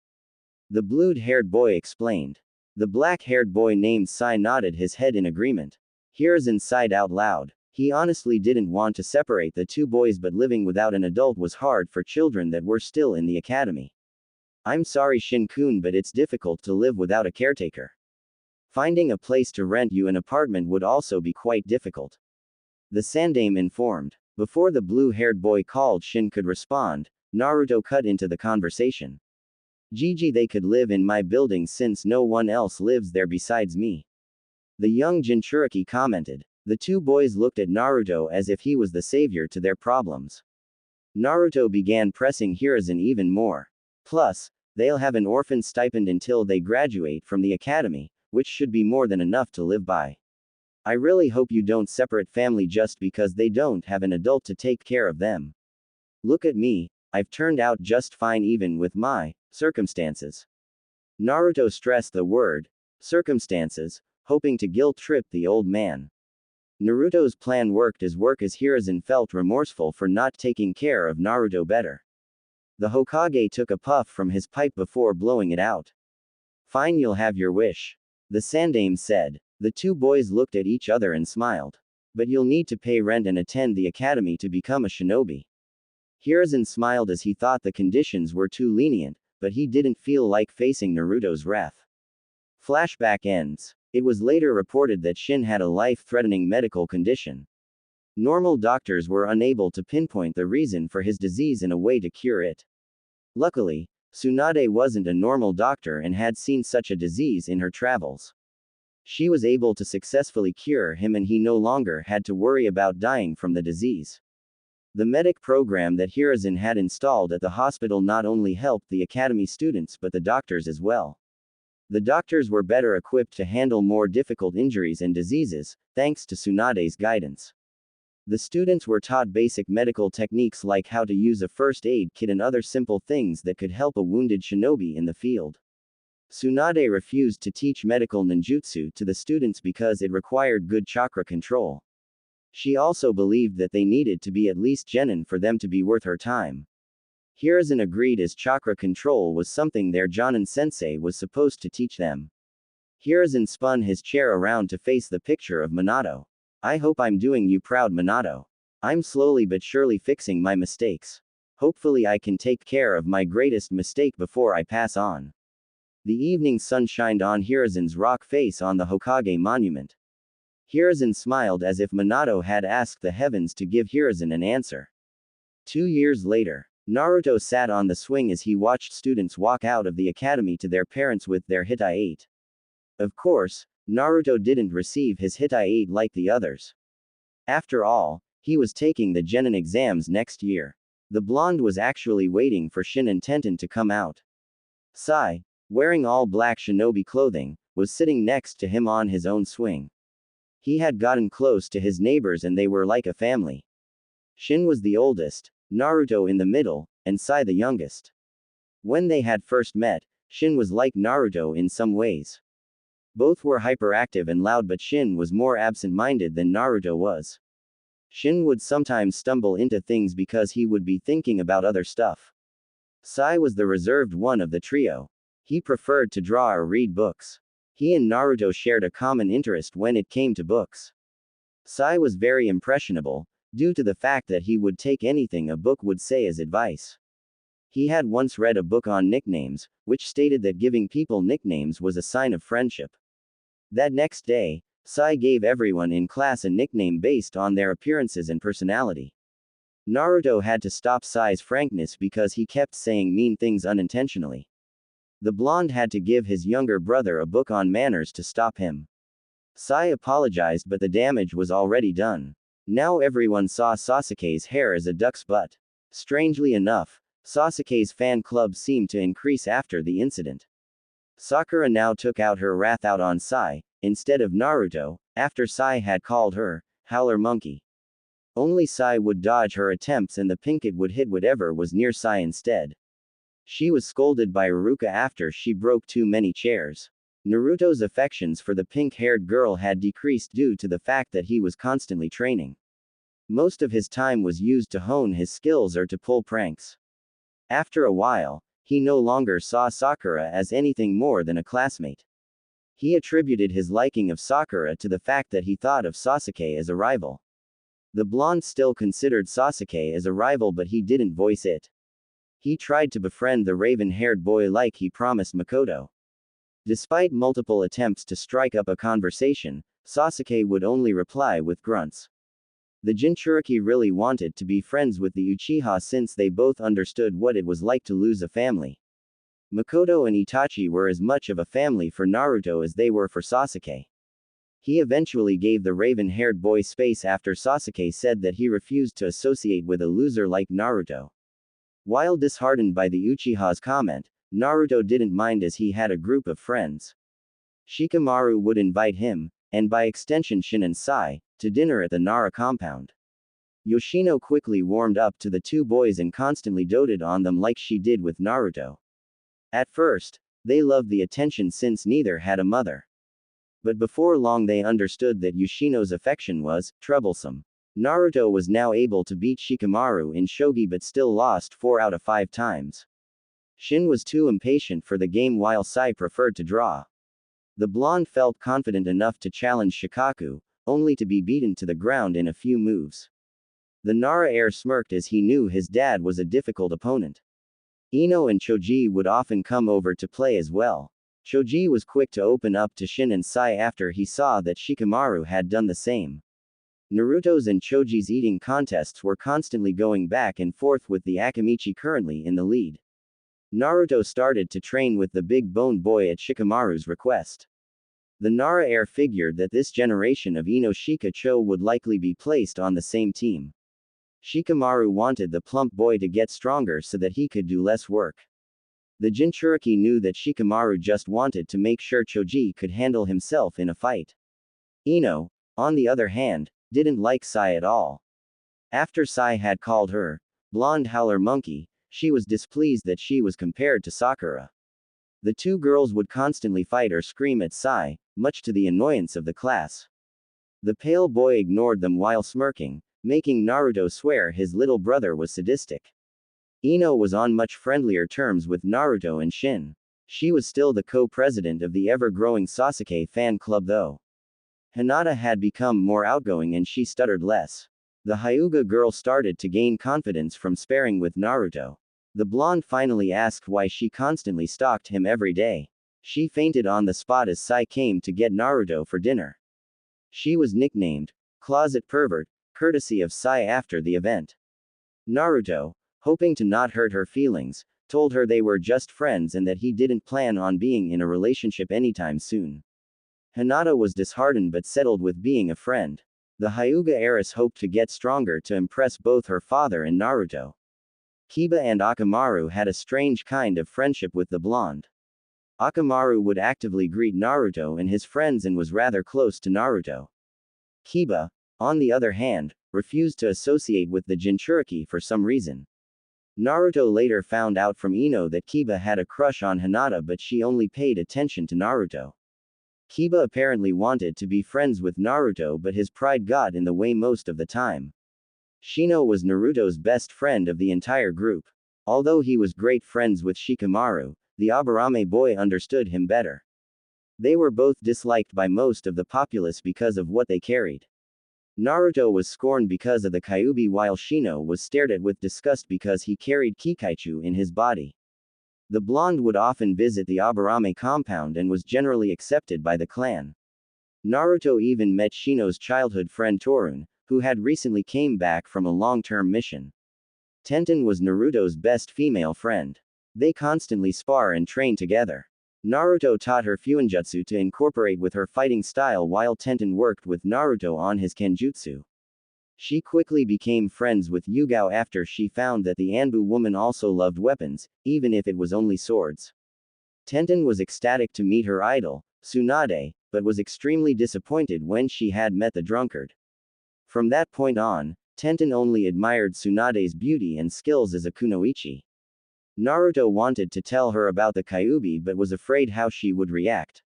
The blue-haired boy explained. The black-haired boy named Sai nodded his head in agreement. Hiruzen sighed out loud. He honestly didn't want to separate the two boys, but living without an adult was hard for children that were still in the academy. I'm sorry Shin-kun, but it's difficult to live without a caretaker. Finding a place to rent you an apartment would also be quite difficult. The Sandame informed. Before the blue-haired boy called Shin could respond, Naruto cut into the conversation. Gigi, they could live in my building since no one else lives there besides me. The young Jinchuriki commented. The two boys looked at Naruto as if he was the savior to their problems. Naruto began pressing Hiruzen even more. Plus, they'll have an orphan stipend until they graduate from the academy, which should be more than enough to live by. I really hope you don't separate family just because they don't have an adult to take care of them. Look at me, I've turned out just fine even with my circumstances. Naruto stressed the word circumstances, hoping to guilt-trip the old man. Naruto's plan worked as Hiruzen felt remorseful for not taking care of Naruto better. The Hokage took a puff from his pipe before blowing it out. Fine, you'll have your wish. The Sandame said. The two boys looked at each other and smiled. But you'll need to pay rent and attend the academy to become a shinobi. Hiruzen smiled as he thought the conditions were too lenient, but he didn't feel like facing Naruto's wrath. Flashback ends. It was later reported that Shin had a life-threatening medical condition. Normal doctors were unable to pinpoint the reason for his disease and a way to cure it. Luckily, Tsunade wasn't a normal doctor and had seen such a disease in her travels. She was able to successfully cure him and he no longer had to worry about dying from the disease. The medic program that Hiruzen had installed at the hospital not only helped the academy students but the doctors as well. The doctors were better equipped to handle more difficult injuries and diseases, thanks to Tsunade's guidance. The students were taught basic medical techniques like how to use a first aid kit and other simple things that could help a wounded shinobi in the field. Tsunade refused to teach medical ninjutsu to the students because it required good chakra control. She also believed that they needed to be at least genin for them to be worth her time. Hiruzen agreed as chakra control was something their Jonin sensei was supposed to teach them. Hiruzen spun his chair around to face the picture of Minato. I hope I'm doing you proud, Minato. I'm slowly but surely fixing my mistakes. Hopefully I can take care of my greatest mistake before I pass on. The evening sun shined on Hiruzen's rock face on the Hokage monument. Hiruzen smiled as if Minato had asked the heavens to give Hiruzen an answer. 2 years later, Naruto sat on the swing as he watched students walk out of the academy to their parents with their Hitai-8. Of course, Naruto didn't receive his Hitai-8 like the others. After all, he was taking the Genin exams next year. The blonde was actually waiting for Shin and Tenten to come out. Sai, wearing all black shinobi clothing, was sitting next to him on his own swing. He had gotten close to his neighbors and they were like a family. Shin was the oldest, Naruto in the middle, and Sai the youngest. When they had first met, Shin was like Naruto in some ways. Both were hyperactive and loud, but Shin was more absent-minded than Naruto was. Shin would sometimes stumble into things because he would be thinking about other stuff. Sai was the reserved one of the trio. He preferred to draw or read books. He and Naruto shared a common interest when it came to books. Sai was very impressionable, due to the fact that he would take anything a book would say as advice. He had once read a book on nicknames, which stated that giving people nicknames was a sign of friendship. That next day, Sai gave everyone in class a nickname based on their appearances and personality. Naruto had to stop Sai's frankness because he kept saying mean things unintentionally. The blonde had to give his younger brother a book on manners to stop him. Sai apologized, but the damage was already done. Now everyone saw Sasuke's hair as a duck's butt. Strangely enough, Sasuke's fan club seemed to increase after the incident. Sakura now took out her wrath out on Sai, instead of Naruto, after Sai had called her howler monkey. Only Sai would dodge her attempts and the pinkett would hit whatever was near Sai instead. She was scolded by Iruka after she broke too many chairs. Naruto's affections for the pink-haired girl had decreased due to the fact that he was constantly training. Most of his time was used to hone his skills or to pull pranks. After a while, he no longer saw Sakura as anything more than a classmate. He attributed his liking of Sakura to the fact that he thought of Sasuke as a rival. The blonde still considered Sasuke as a rival, but he didn't voice it. He tried to befriend the raven-haired boy like he promised Makoto. Despite multiple attempts to strike up a conversation, Sasuke would only reply with grunts. The Jinchuriki really wanted to be friends with the Uchiha since they both understood what it was like to lose a family. Makoto and Itachi were as much of a family for Naruto as they were for Sasuke. He eventually gave the raven-haired boy space after Sasuke said that he refused to associate with a loser like Naruto. While disheartened by the Uchiha's comment, Naruto didn't mind as he had a group of friends. Shikamaru would invite him, and by extension Shin and Sai, to dinner at the Nara compound. Yoshino quickly warmed up to the two boys and constantly doted on them like she did with Naruto. At first, they loved the attention since neither had a mother. But before long they understood that Yoshino's affection was troublesome. Naruto was now able to beat Shikamaru in shogi but still lost 4 out of 5 times. Shin was too impatient for the game while Sai preferred to draw. The blonde felt confident enough to challenge Shikaku, only to be beaten to the ground in a few moves. The Nara heir smirked as he knew his dad was a difficult opponent. Ino and Choji would often come over to play as well. Choji was quick to open up to Shin and Sai after he saw that Shikamaru had done the same. Naruto's and Choji's eating contests were constantly going back and forth with the Akamichi currently in the lead. Naruto started to train with the big boned boy at Shikamaru's request. The Nara heir figured that this generation of Ino Shikacho would likely be placed on the same team. Shikamaru wanted the plump boy to get stronger so that he could do less work. The Jinchuriki knew that Shikamaru just wanted to make sure Choji could handle himself in a fight. Ino, on the other hand, didn't like Sai at all. After Sai had called her blonde howler monkey, she was displeased that she was compared to Sakura. The two girls would constantly fight or scream at Sai, much to the annoyance of the class. The pale boy ignored them while smirking, making Naruto swear his little brother was sadistic. Ino was on much friendlier terms with Naruto and Shin. She was still the co-president of the ever-growing Sasuke fan club though. Hinata had become more outgoing and she stuttered less. The Hyuga girl started to gain confidence from sparring with Naruto. The blonde finally asked why she constantly stalked him every day. She fainted on the spot as Sai came to get Naruto for dinner. She was nicknamed Closet Pervert, courtesy of Sai after the event. Naruto, hoping to not hurt her feelings, told her they were just friends and that he didn't plan on being in a relationship anytime soon. Hinata was disheartened but settled with being a friend. The Hyuga heiress hoped to get stronger to impress both her father and Naruto. Kiba and Akamaru had a strange kind of friendship with the blonde. Akamaru would actively greet Naruto and his friends and was rather close to Naruto. Kiba, on the other hand, refused to associate with the Jinchuriki for some reason. Naruto later found out from Ino that Kiba had a crush on Hinata but she only paid attention to Naruto. Kiba apparently wanted to be friends with Naruto but his pride got in the way most of the time. Shino was Naruto's best friend of the entire group. Although he was great friends with Shikamaru, the Aburame boy understood him better. They were both disliked by most of the populace because of what they carried. Naruto was scorned because of the Kyuubi while Shino was stared at with disgust because he carried Kikaichu in his body. The blonde would often visit the Aburame compound and was generally accepted by the clan. Naruto even met Shino's childhood friend Torun, who had recently came back from a long-term mission. Tenten was Naruto's best female friend. They constantly spar and train together. Naruto taught her Fuinjutsu to incorporate with her fighting style while Tenten worked with Naruto on his Kenjutsu. She quickly became friends with Yugao after she found that the Anbu woman also loved weapons, even if it was only swords. Tenten was ecstatic to meet her idol, Tsunade, but was extremely disappointed when she had met the drunkard. From that point on, Tenten only admired Tsunade's beauty and skills as a kunoichi. Naruto wanted to tell her about the Kyuubi but was afraid how she would react.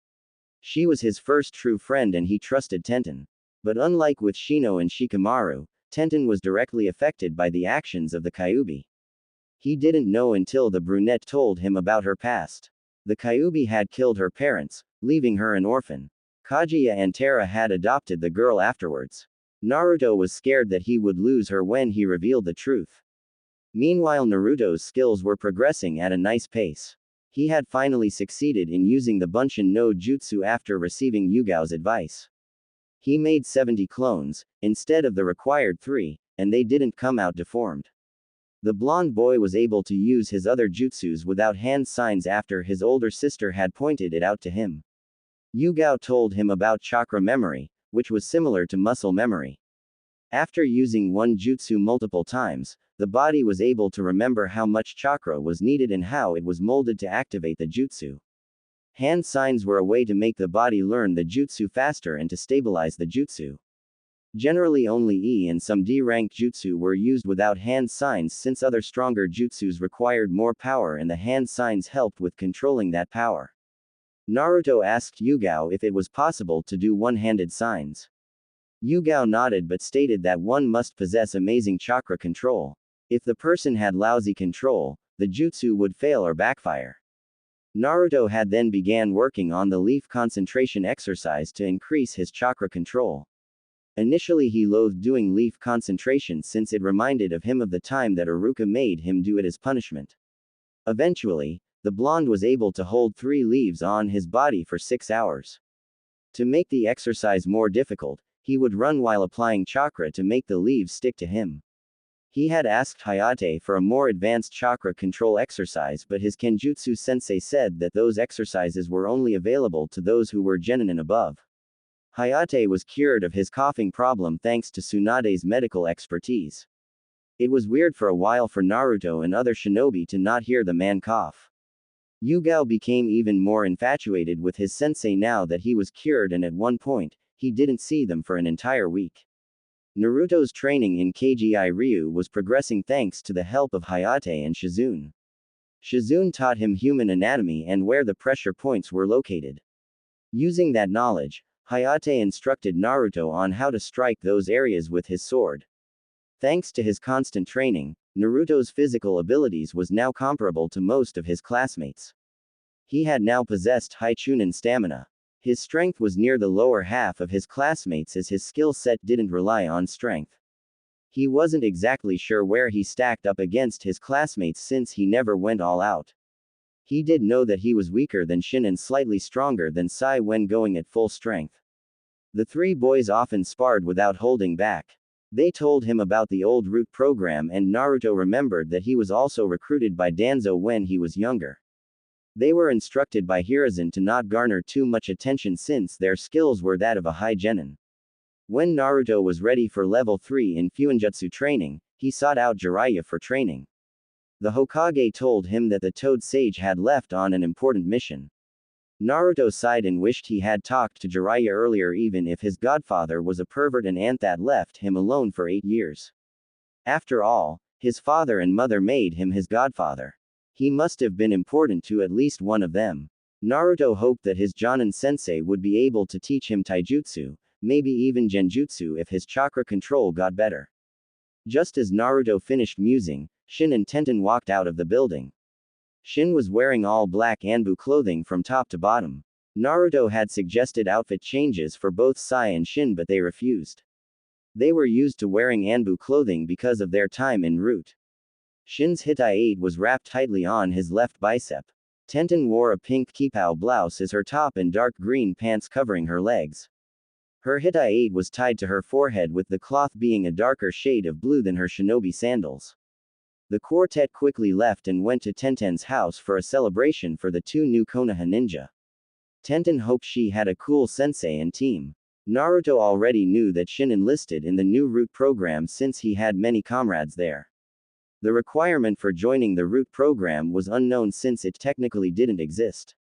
She was his first true friend and he trusted Tenten. But unlike with Shino and Shikamaru, Tenten was directly affected by the actions of the Kyuubi. He didn't know until the brunette told him about her past. The Kyuubi had killed her parents, leaving her an orphan. Kaguya and Tara had adopted the girl afterwards. Naruto was scared that he would lose her when he revealed the truth. Meanwhile, Naruto's skills were progressing at a nice pace. He had finally succeeded in using the Bunshin no Jutsu after receiving Yugao's advice. He made 70 clones, instead of the required 3, and they didn't come out deformed. The blonde boy was able to use his other jutsus without hand signs after his older sister had pointed it out to him. Yugao told him about chakra memory, which was similar to muscle memory. After using one jutsu multiple times, the body was able to remember how much chakra was needed and how it was molded to activate the jutsu. Hand signs were a way to make the body learn the jutsu faster and to stabilize the jutsu. Generally only E and some D-rank jutsu were used without hand signs since other stronger jutsus required more power and the hand signs helped with controlling that power. Naruto asked Yugao if it was possible to do one-handed signs. Yugao nodded but stated that one must possess amazing chakra control. If the person had lousy control, the jutsu would fail or backfire. Naruto had then began working on the leaf concentration exercise to increase his chakra control. Initially he loathed doing leaf concentration since it reminded of him of the time that Iruka made him do it as punishment. Eventually, the blonde was able to hold 3 leaves on his body for 6 hours. To make the exercise more difficult, he would run while applying chakra to make the leaves stick to him. He had asked Hayate for a more advanced chakra control exercise, but his Kenjutsu sensei said that those exercises were only available to those who were genin and above. Hayate was cured of his coughing problem thanks to Tsunade's medical expertise. It was weird for a while for Naruto and other shinobi to not hear the man cough. Yugao became even more infatuated with his sensei now that he was cured, and at one point, he didn't see them for an entire week. Naruto's training in Kgi Ryu was progressing thanks to the help of Hayate and Shizune. Shizune taught him human anatomy and where the pressure points were located. Using that knowledge, Hayate instructed Naruto on how to strike those areas with his sword. Thanks to his constant training, Naruto's physical abilities was now comparable to most of his classmates. He had now possessed high Chunin stamina. His strength was near the lower half of his classmates as his skill set didn't rely on strength. He wasn't exactly sure where he stacked up against his classmates since he never went all out. He did know that he was weaker than Shin and slightly stronger than Sai when going at full strength. The 3 boys often sparred without holding back. They told him about the old root program, and Naruto remembered that he was also recruited by Danzo when he was younger. They were instructed by Hiruzen to not garner too much attention since their skills were that of a high genin. When Naruto was ready for level 3 in Fuinjutsu training, he sought out Jiraiya for training. The Hokage told him that the Toad Sage had left on an important mission. Naruto sighed and wished he had talked to Jiraiya earlier, even if his godfather was a pervert and aunt that left him alone for 8 years. After all, his father and mother made him his godfather. He must have been important to at least one of them. Naruto hoped that his Jonin sensei would be able to teach him taijutsu, maybe even genjutsu if his chakra control got better. Just as Naruto finished musing, Shin and Tenten walked out of the building. Shin was wearing all black Anbu clothing from top to bottom. Naruto had suggested outfit changes for both Sai and Shin, but they refused. They were used to wearing Anbu clothing because of their time en route. Shin's Hitai was wrapped tightly on his left bicep. Tenten wore a pink kipao blouse as her top and dark green pants covering her legs. Her Hitai was tied to her forehead, with the cloth being a darker shade of blue than her shinobi sandals. The quartet quickly left and went to Tenten's house for a celebration for the 2 new Konoha ninja. Tenten hoped she had a cool sensei and team. Naruto already knew that Shin enlisted in the new root program since he had many comrades there. The requirement for joining the root program was unknown since it technically didn't exist.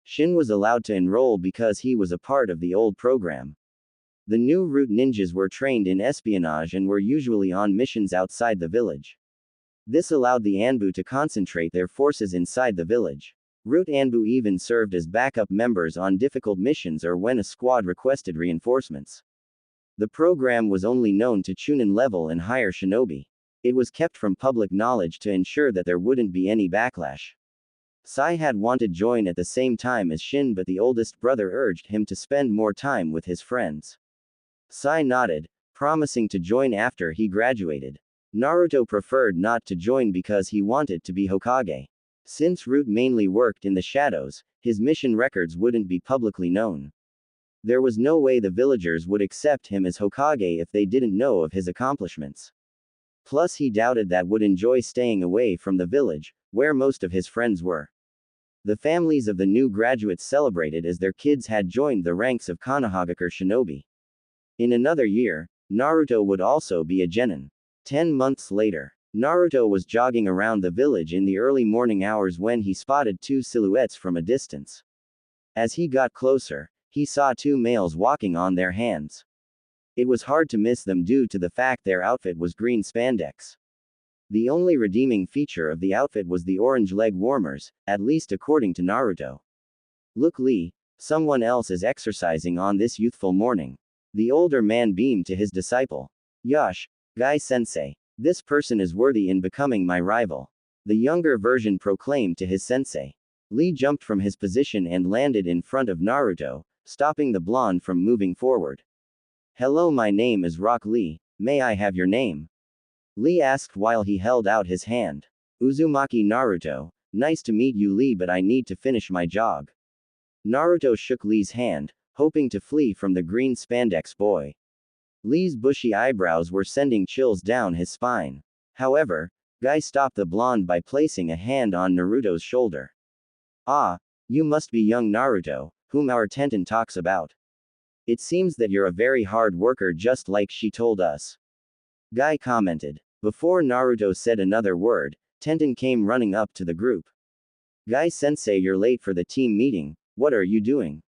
Shin was allowed to enroll because he was a part of the old program. The new root ninjas were trained in espionage and were usually on missions outside the village. This allowed the Anbu to concentrate their forces inside the village. Root Anbu even served as backup members on difficult missions or when a squad requested reinforcements. The program was only known to Chunin level and higher shinobi. It was kept from public knowledge to ensure that there wouldn't be any backlash. Sai had wanted to join at the same time as Shin, but the oldest brother urged him to spend more time with his friends. Sai nodded, promising to join after he graduated. Naruto preferred not to join because he wanted to be Hokage. Since Root mainly worked in the shadows, his mission records wouldn't be publicly known. There was no way the villagers would accept him as Hokage if they didn't know of his accomplishments. Plus he doubted that would enjoy staying away from the village, where most of his friends were. The families of the new graduates celebrated as their kids had joined the ranks of Konohagakure shinobi. In another year, Naruto would also be a genin. 10 months later, Naruto was jogging around the village in the early morning hours when he spotted two silhouettes from a distance. As he got closer, he saw two males walking on their hands. It was hard to miss them due to the fact their outfit was green spandex. The only redeeming feature of the outfit was the orange leg warmers, at least according to Naruto. Look, Lee, someone else is exercising on this youthful morning. The older man beamed to his disciple. Yosh, Guy-sensei, this person is worthy in becoming my rival. The younger version proclaimed to his sensei. Lee jumped from his position and landed in front of Naruto, stopping the blonde from moving forward. Hello, my name is Rock Lee, may I have your name? Lee asked while he held out his hand. Uzumaki Naruto, nice to meet you Lee, but I need to finish my jog. Naruto shook Lee's hand, hoping to flee from the green spandex boy. Lee's bushy eyebrows were sending chills down his spine. However, Guy stopped the blonde by placing a hand on Naruto's shoulder. Ah, you must be young Naruto, whom our Tenten talks about. It seems that you're a very hard worker just like she told us. Guy commented. Before Naruto said another word, Tenten came running up to the group. Guy-sensei, you're late for the team meeting, what are you doing?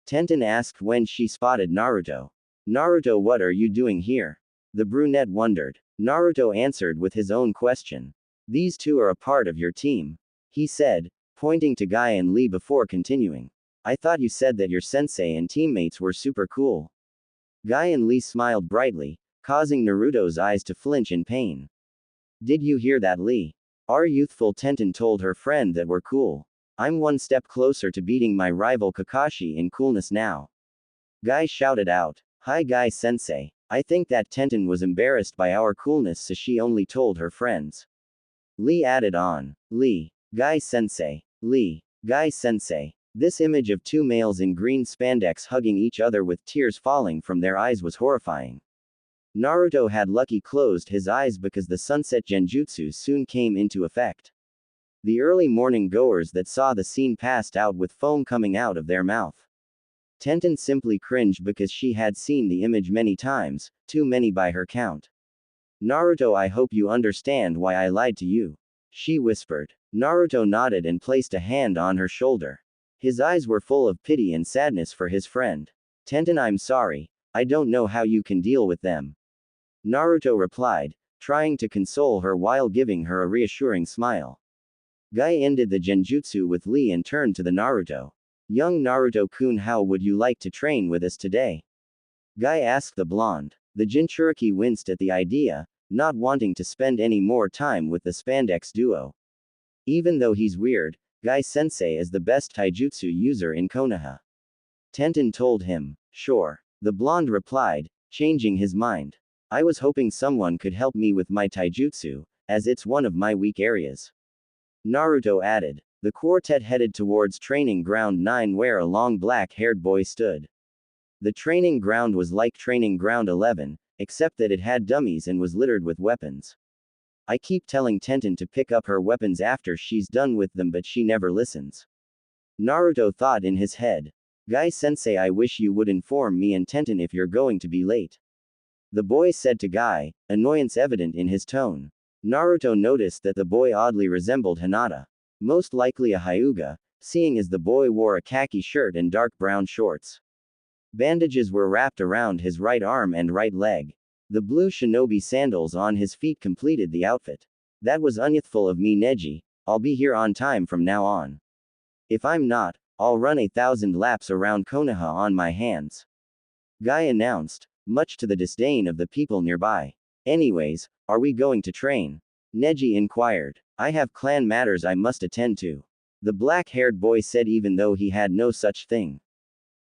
Tenten asked when she spotted Naruto. Naruto, what are you doing here? The brunette wondered. Naruto answered with his own question. These two are a part of your team, he said, pointing to Guy and Lee before continuing. I thought you said that your sensei and teammates were super cool. Guy and Lee smiled brightly, causing Naruto's eyes to flinch in pain. Did you hear that, Lee? Our youthful Tenten told her friend that we're cool. I'm one step closer to beating my rival Kakashi in coolness now. Guy shouted out. Hi Guy-sensei, I think that Tenten was embarrassed by our coolness, so she only told her friends. Lee added on. Lee. Guy-sensei. Lee. Guy-sensei. This image of two males in green spandex hugging each other with tears falling from their eyes was horrifying. Naruto had lucky closed his eyes because the sunset genjutsu soon came into effect. The early morning goers that saw the scene passed out with foam coming out of their mouth. Tenten simply cringed because she had seen the image many times, too many by her count. Naruto, I hope you understand why I lied to you, she whispered. Naruto nodded and placed a hand on her shoulder. His eyes were full of pity and sadness for his friend. Tenten, I'm sorry, I don't know how you can deal with them. Naruto replied, trying to console her while giving her a reassuring smile. Guy ended the genjutsu with Lee and turned to the Naruto. Young Naruto-kun, how would you like to train with us today? Guy asked the blonde. The Jinchuriki winced at the idea, not wanting to spend any more time with the spandex duo. Even though he's weird, Guy-sensei is the best taijutsu user in Konoha. Tenten told him. Sure. The blonde replied, changing his mind. I was hoping someone could help me with my taijutsu, as it's one of my weak areas. Naruto added. The quartet headed towards training ground 9 where a long black-haired boy stood. The training ground was like training ground 11, except that it had dummies and was littered with weapons. I keep telling Tenten to pick up her weapons after she's done with them, but she never listens. Naruto thought in his head. Guy-sensei, I wish you would inform me and Tenten if you're going to be late. The boy said to Guy, annoyance evident in his tone. Naruto noticed that the boy oddly resembled Hinata. Most likely a Hyuga, seeing as the boy wore a khaki shirt and dark brown shorts. Bandages were wrapped around his right arm and right leg. The blue shinobi sandals on his feet completed the outfit. That was unyouthful of me, Neji. I'll be here on time from now on. If I'm not, I'll run 1,000 laps around Konoha on my hands. Guy announced, much to the disdain of the people nearby. Anyways, are we going to train? Neji inquired. I have clan matters I must attend to. The black-haired boy said even though he had no such thing.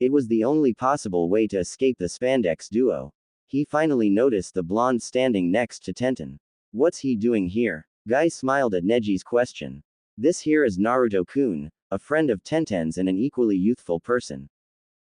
It was the only possible way to escape the spandex duo. He finally noticed the blonde standing next to Tenten. What's he doing here? Guy smiled at Neji's question. This here is Naruto-kun, a friend of Tenten's and an equally youthful person.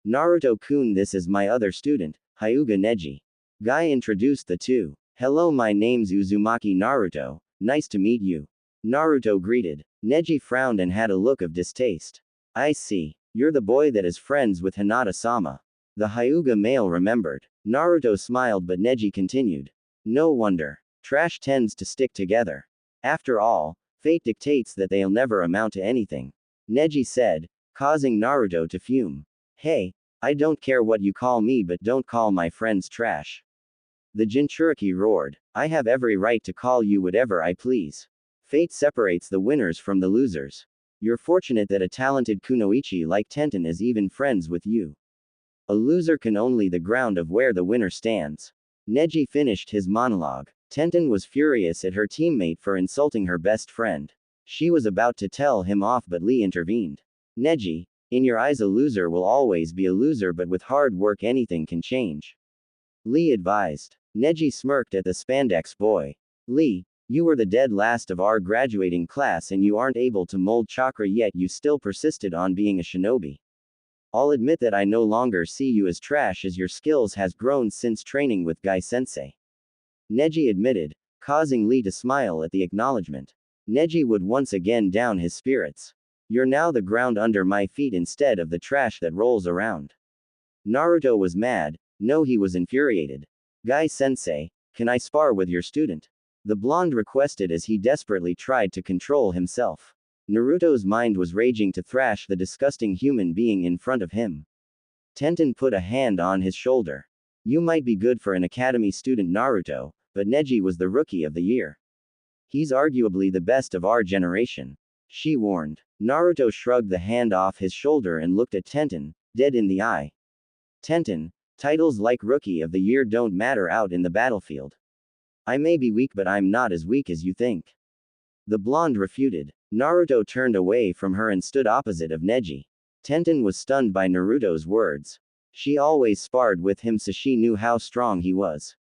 Naruto-kun, this is my other student, Hyuga Neji. Guy introduced the two. Hello, my name's Uzumaki Naruto, nice to meet you. Naruto greeted. Neji frowned and had a look of distaste. I see. You're the boy that is friends with Hinata-sama. The Hyuga male remembered. Naruto smiled but Neji continued. No wonder. Trash tends to stick together. After all, fate dictates that they'll never amount to anything. Neji said, causing Naruto to fume. Hey, I don't care what you call me but don't call my friends trash. The Jinchuriki roared. I have every right to call you whatever I please. Fate separates the winners from the losers. You're fortunate that a talented kunoichi like Tenten is even friends with you. A loser can only the ground of where the winner stands. Neji finished his monologue. Tenten was furious at her teammate for insulting her best friend. She was about to tell him off but Lee intervened. Neji, in your eyes a loser will always be a loser but with hard work anything can change. Lee advised. Neji smirked at the spandex boy. Lee, you were the dead last of our graduating class and you aren't able to mold chakra yet you still persisted on being a shinobi. I'll admit that I no longer see you as trash as your skills has grown since training with Guy Sensei. Neji admitted, causing Lee to smile at the acknowledgement. Neji would once again down his spirits. You're now the ground under my feet instead of the trash that rolls around. Naruto was mad. No, he was infuriated. Guy Sensei, can I spar with your student? The blonde requested as he desperately tried to control himself. Naruto's mind was raging to thrash the disgusting human being in front of him. Tenten put a hand on his shoulder. You might be good for an academy student Naruto, but Neji was the rookie of the year. He's arguably the best of our generation. She warned. Naruto shrugged the hand off his shoulder and looked at Tenten, dead in the eye. Tenten, titles like Rookie of the Year don't matter out in the battlefield. I may be weak but I'm not as weak as you think. The blonde refuted. Naruto turned away from her and stood opposite of Neji. Tenten was stunned by Naruto's words. She always sparred with him so she knew how strong he was.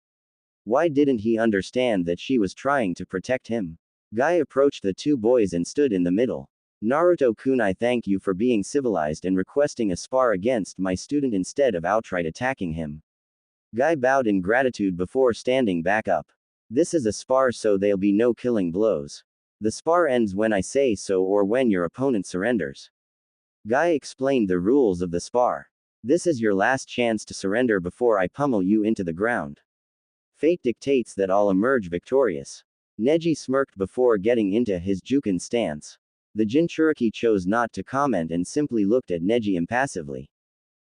Why didn't he understand that she was trying to protect him? Guy approached the two boys and stood in the middle. Naruto-kun, I thank you for being civilized and requesting a spar against my student instead of outright attacking him. Guy bowed in gratitude before standing back up. This is a spar so there'll be no killing blows. The spar ends when I say so or when your opponent surrenders. Guy explained the rules of the spar. This is your last chance to surrender before I pummel you into the ground. Fate dictates that I'll emerge victorious. Neji smirked before getting into his Juken stance. The Jinchuriki chose not to comment and simply looked at Neji impassively.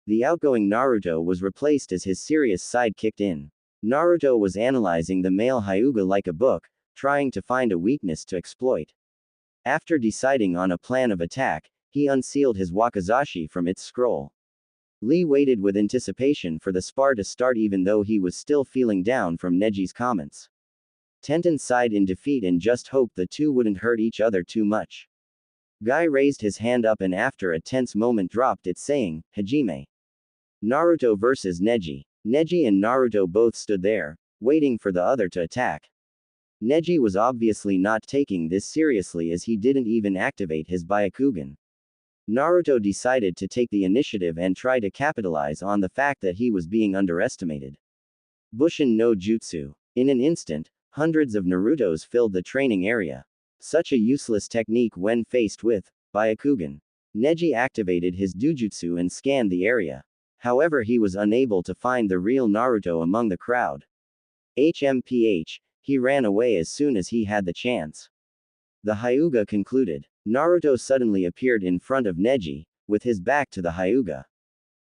The outgoing Naruto was replaced as his serious side kicked in. Naruto was analyzing the male Hyuga like a book, trying to find a weakness to exploit. After deciding on a plan of attack, he unsealed his wakizashi from its scroll. Lee waited with anticipation for the spar to start even though he was still feeling down from Neji's comments. Tenten sighed in defeat and just hoped the two wouldn't hurt each other too much. Guy raised his hand up and after a tense moment dropped it saying, Hajime. Naruto versus Neji. Neji and Naruto both stood there, waiting for the other to attack. Neji was obviously not taking this seriously as he didn't even activate his Byakugan. Naruto decided to take the initiative and try to capitalize on the fact that he was being underestimated. Bushin no Jutsu. In an instant, hundreds of Narutos filled the training area. Such a useless technique when faced with Byakugan. Neji activated his Dujutsu and scanned the area. However, he was unable to find the real Naruto among the crowd. HMPH, he ran away as soon as he had the chance. The Hyuga concluded. Naruto suddenly appeared in front of Neji, with his back to the Hyuga.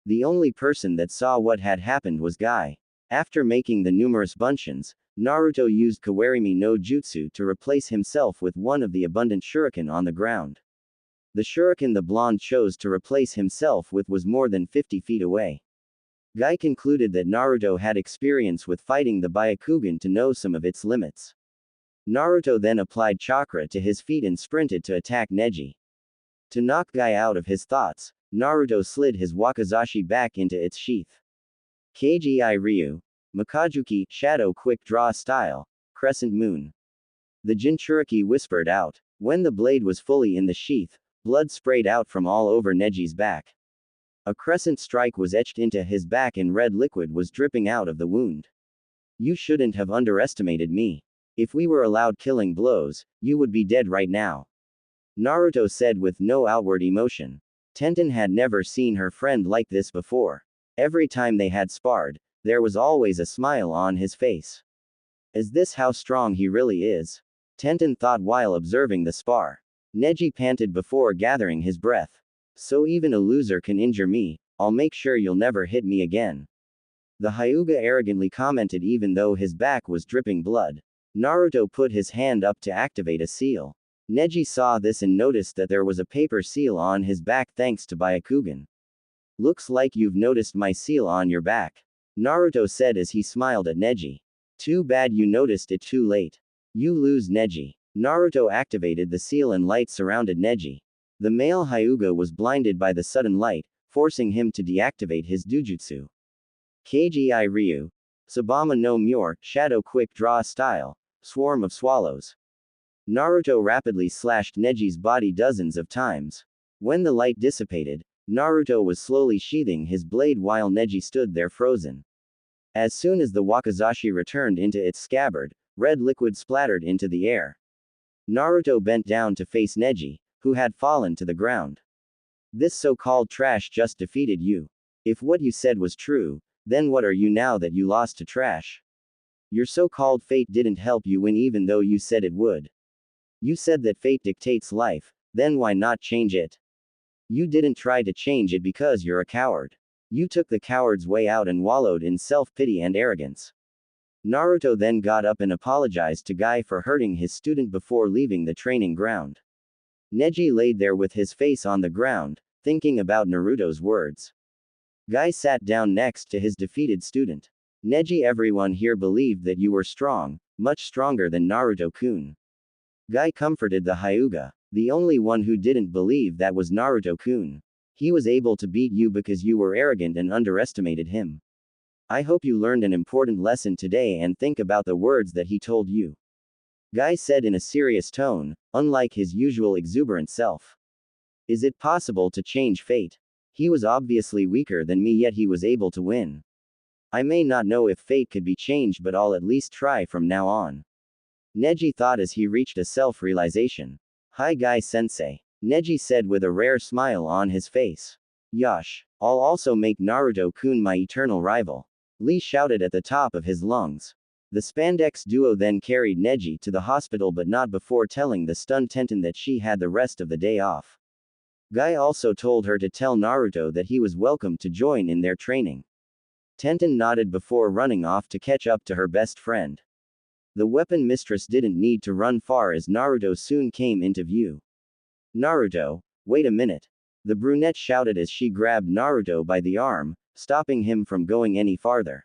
The only person that saw what had happened was Guy. After making the numerous bunshin, Naruto used Kawarimi no Jutsu to replace himself with one of the abundant shuriken on the ground. The shuriken the blonde chose to replace himself with was more than 50 feet away. Guy concluded that Naruto had experience with fighting the Byakugan to know some of its limits. Naruto then applied chakra to his feet and sprinted to attack Neji. To knock Guy out of his thoughts, Naruto slid his wakizashi back into its sheath. Kgi Ryu. Makajuki, Shadow Quick Draw Style, Crescent Moon. The Jinchuriki whispered out. When the blade was fully in the sheath, blood sprayed out from all over Neji's back. A crescent strike was etched into his back and red liquid was dripping out of the wound. You shouldn't have underestimated me. If we were allowed killing blows, you would be dead right now. Naruto said with no outward emotion. Tenten had never seen her friend like this before. Every time they had sparred, there was always a smile on his face. Is this how strong he really is? Tenten thought while observing the spar. Neji panted before gathering his breath. So even a loser can injure me, I'll make sure you'll never hit me again. The Hyuga arrogantly commented even though his back was dripping blood. Naruto put his hand up to activate a seal. Neji saw this and noticed that there was a paper seal on his back thanks to Byakugan. Looks like you've noticed my seal on your back, Naruto said as he smiled at Neji. Too bad you noticed it too late. You lose, Neji. Naruto activated the seal and light surrounded Neji. The male Hyuga was blinded by the sudden light, forcing him to deactivate his dujutsu. Kgi Ryu. Sabama no Mure, Shadow Quick Draw Style, Swarm of Swallows. Naruto rapidly slashed Neji's body dozens of times. When the light dissipated, Naruto was slowly sheathing his blade while Neji stood there frozen. As soon as the wakizashi returned into its scabbard, red liquid splattered into the air. Naruto bent down to face Neji, who had fallen to the ground. This so-called trash just defeated you. If what you said was true, then what are you now that you lost to trash? Your so-called fate didn't help you win even though you said it would. You said that fate dictates life, then why not change it? You didn't try to change it because you're a coward. You took the coward's way out and wallowed in self-pity and arrogance. Naruto then got up and apologized to Guy for hurting his student before leaving the training ground. Neji laid there with his face on the ground, thinking about Naruto's words. Guy sat down next to his defeated student. Neji, everyone here believed that you were strong, much stronger than Naruto-kun. Guy comforted the Hyuga. The only one who didn't believe that was Naruto-kun. He was able to beat you because you were arrogant and underestimated him. I hope you learned an important lesson today and think about the words that he told you. Guy said in a serious tone, unlike his usual exuberant self. Is it possible to change fate? He was obviously weaker than me yet he was able to win. I may not know if fate could be changed but I'll at least try from now on. Neji thought as he reached a self-realization. Hi Guy-sensei. Neji said with a rare smile on his face. Yosh. I'll also make Naruto-kun my eternal rival. Lee shouted at the top of his lungs. The spandex duo then carried Neji to the hospital but not before telling the stunned Tenten that she had the rest of the day off. Guy also told her to tell Naruto that he was welcome to join in their training. Tenten nodded before running off to catch up to her best friend. The weapon mistress didn't need to run far as Naruto soon came into view. Naruto, wait a minute. The brunette shouted as she grabbed Naruto by the arm, stopping him from going any farther.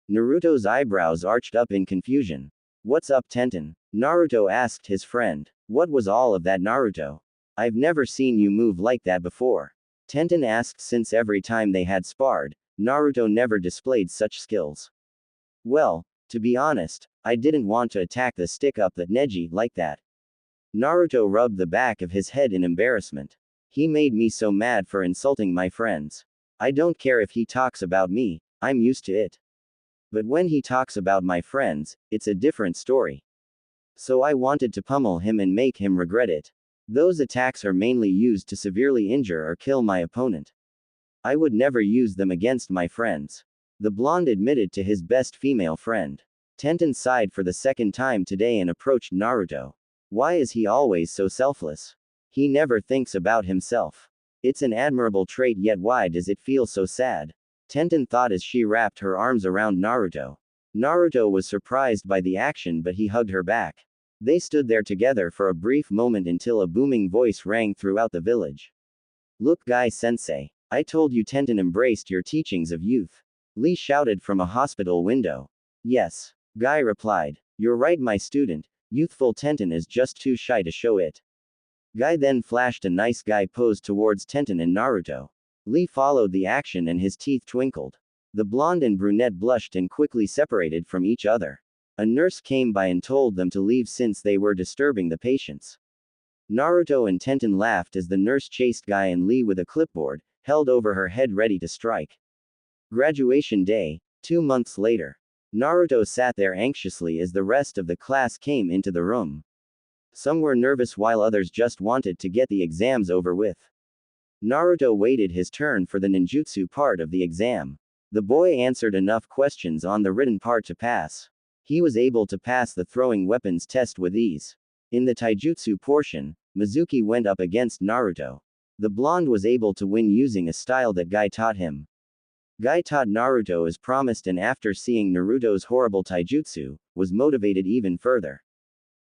Naruto's eyebrows arched up in confusion. What's up, Tenten? Naruto asked his friend. What was all of that, Naruto? I've never seen you move like that before. Tenten asked since every time they had sparred, Naruto never displayed such skills. Well, to be honest, I didn't want to attack the stick-up that Neji like that. Naruto rubbed the back of his head in embarrassment. He made me so mad for insulting my friends. I don't care if he talks about me, I'm used to it. But when he talks about my friends, it's a different story. So I wanted to pummel him and make him regret it. Those attacks are mainly used to severely injure or kill my opponent. I would never use them against my friends. The blonde admitted to his best female friend. Tenten sighed for the second time today and approached Naruto. Why is he always so selfless? He never thinks about himself. It's an admirable trait, yet why does it feel so sad? Tenten thought as she wrapped her arms around Naruto. Naruto was surprised by the action but he hugged her back. They stood there together for a brief moment until a booming voice rang throughout the village. Look, Guy-sensei. I told you Tenten embraced your teachings of youth. Lee shouted from a hospital window. Yes. Guy replied. You're right, my student. Youthful Tenten is just too shy to show it. Guy then flashed a nice guy pose towards Tenten and Naruto. Lee followed the action and his teeth twinkled. The blonde and brunette blushed and quickly separated from each other. A nurse came by and told them to leave since they were disturbing the patients. Naruto and Tenten laughed as the nurse chased Guy and Lee with a clipboard, held over her head ready to strike. Graduation day, 2 months later. Naruto sat there anxiously as the rest of the class came into the room. Some were nervous while others just wanted to get the exams over with. Naruto waited his turn for the ninjutsu part of the exam. The boy answered enough questions on the written part to pass. He was able to pass the throwing weapons test with ease. In the taijutsu portion, Mizuki went up against Naruto. The blonde was able to win using a style that Guy taught him. Guy taught Naruto as promised, and after seeing Naruto's horrible taijutsu, was motivated even further.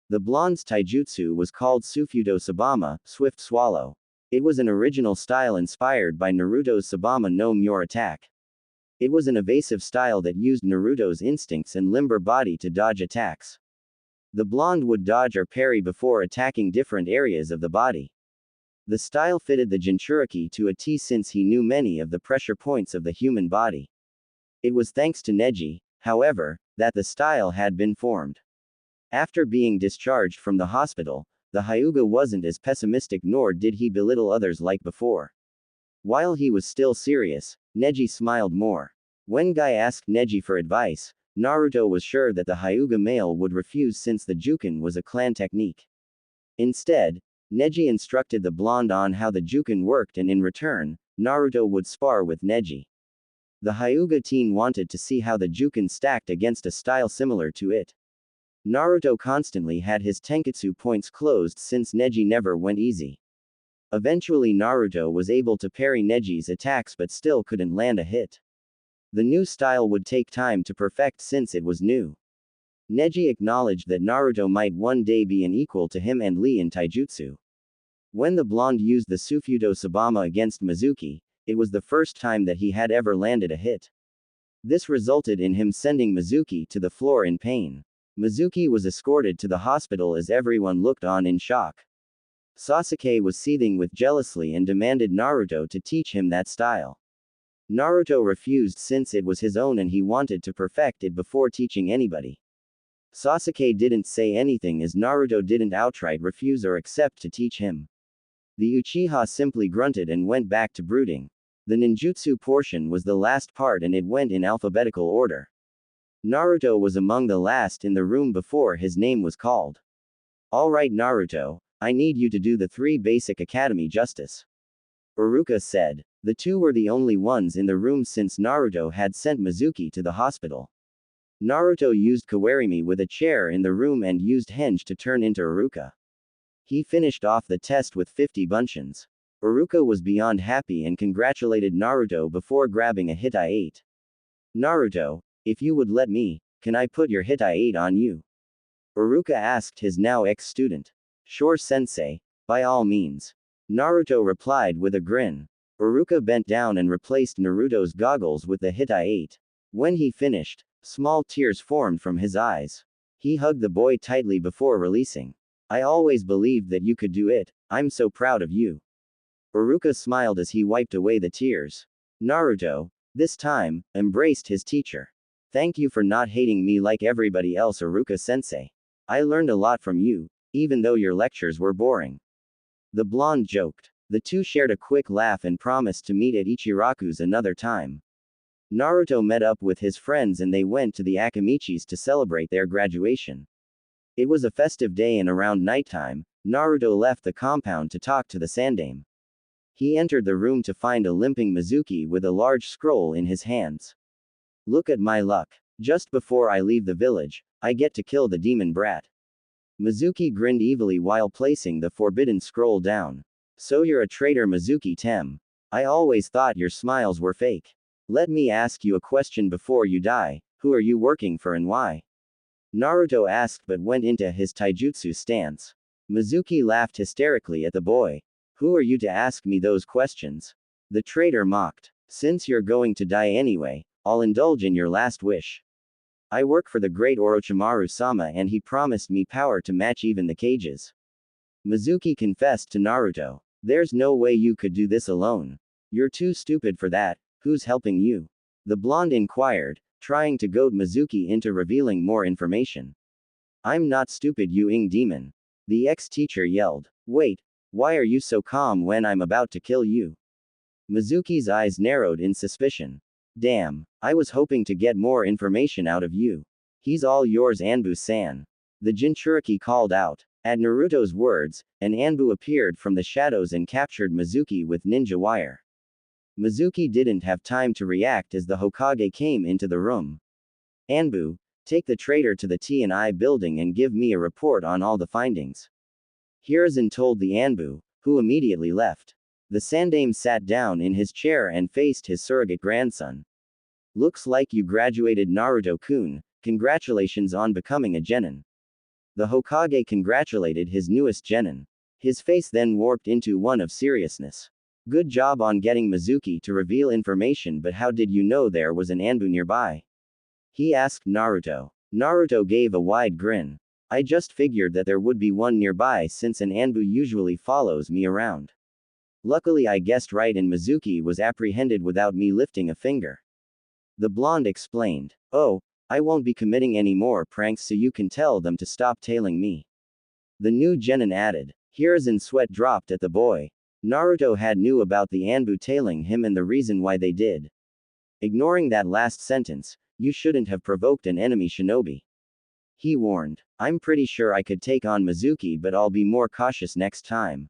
The blonde's taijutsu was called Sufudo Sabama, Swift Swallow. It was an original style inspired by Naruto's Sabama no Mure attack. It was an evasive style that used Naruto's instincts and limber body to dodge attacks. The blonde would dodge or parry before attacking different areas of the body. The style fitted the Jinchuriki to a T since he knew many of the pressure points of the human body. It was thanks to Neji, however, that the style had been formed. After being discharged from the hospital, the Hyuga wasn't as pessimistic nor did he belittle others like before. While he was still serious, Neji smiled more. When Guy asked Neji for advice, Naruto was sure that the Hyuga male would refuse since the Juken was a clan technique. Instead, Neji instructed the blonde on how the Juken worked, and in return, Naruto would spar with Neji. The Hyuga teen wanted to see how the Juken stacked against a style similar to it. Naruto constantly had his Tenketsu points closed since Neji never went easy. Eventually Naruto was able to parry Neji's attacks but still couldn't land a hit. The new style would take time to perfect since it was new. Neji acknowledged that Naruto might one day be an equal to him and Lee in taijutsu. When the blonde used the Sufudo Sabama against Mizuki, it was the first time that he had ever landed a hit. This resulted in him sending Mizuki to the floor in pain. Mizuki was escorted to the hospital as everyone looked on in shock. Sasuke was seething with jealousy and demanded Naruto to teach him that style. Naruto refused since it was his own and he wanted to perfect it before teaching anybody. Sasuke didn't say anything as Naruto didn't outright refuse or accept to teach him. The Uchiha simply grunted and went back to brooding. The ninjutsu portion was the last part and it went in alphabetical order. Naruto was among the last in the room before his name was called. Alright Naruto, I need you to do the 3 basic academy justice. Iruka said. The two were the only ones in the room since Naruto had sent Mizuki to the hospital. Naruto used Kawarimi with a chair in the room and used Henge to turn into Iruka. He finished off the test with 50 bunchins. Iruka was beyond happy and congratulated Naruto before grabbing a Hitai 8. Naruto, if you would let me, can I put your Hitai 8 on you? Iruka asked his now ex-student. Sure sensei, by all means. Naruto replied with a grin. Iruka bent down and replaced Naruto's goggles with the Hitai 8. When he finished, small tears formed from his eyes. He hugged the boy tightly before releasing. I always believed that you could do it, I'm so proud of you. Iruka smiled as he wiped away the tears. Naruto, this time, embraced his teacher. Thank you for not hating me like everybody else, Iruka-sensei. I learned a lot from you, even though your lectures were boring. The blonde joked. The two shared a quick laugh and promised to meet at Ichiraku's another time. Naruto met up with his friends and they went to the Akamichis to celebrate their graduation. It was a festive day and around nighttime, Naruto left the compound to talk to the Sandaime. He entered the room to find a limping Mizuki with a large scroll in his hands. Look at my luck. Just before I leave the village, I get to kill the demon brat. Mizuki grinned evilly while placing the forbidden scroll down. So you're a traitor, Mizuki-tem. I always thought your smiles were fake. Let me ask you a question before you die, who are you working for and why? Naruto asked but went into his taijutsu stance. Mizuki laughed hysterically at the boy. Who are you to ask me those questions? The traitor mocked. Since you're going to die anyway, I'll indulge in your last wish. I work for the great Orochimaru-sama and he promised me power to match even the cages. Mizuki confessed to Naruto. There's no way you could do this alone. You're too stupid for that, who's helping you? The blonde inquired, trying to goad Mizuki into revealing more information. I'm not stupid, you ing demon. The ex-teacher yelled. Wait, why are you so calm when I'm about to kill you? Mizuki's eyes narrowed in suspicion. Damn, I was hoping to get more information out of you. He's all yours, Anbu-san. The Jinchuriki called out. At Naruto's words, an Anbu appeared from the shadows and captured Mizuki with ninja wire. Mizuki didn't have time to react as the Hokage came into the room. Anbu, take the traitor to the T&I building and give me a report on all the findings. Hiruzen told the Anbu, who immediately left. The Sandaime sat down in his chair and faced his surrogate grandson. Looks like you graduated, Naruto-kun. Congratulations on becoming a genin. The Hokage congratulated his newest genin. His face then warped into one of seriousness. Good job on getting Mizuki to reveal information, but how did you know there was an Anbu nearby? He asked Naruto. Naruto gave a wide grin. I just figured that there would be one nearby since an Anbu usually follows me around. Luckily I guessed right and Mizuki was apprehended without me lifting a finger. The blonde explained. Oh, I won't be committing any more pranks so you can tell them to stop tailing me. The new genin added. Hiruzen's sweat dropped at the boy. Naruto had knew about the Anbu tailing him and the reason why they did. Ignoring that last sentence, you shouldn't have provoked an enemy shinobi. He warned. I'm pretty sure I could take on Mizuki, but I'll be more cautious next time.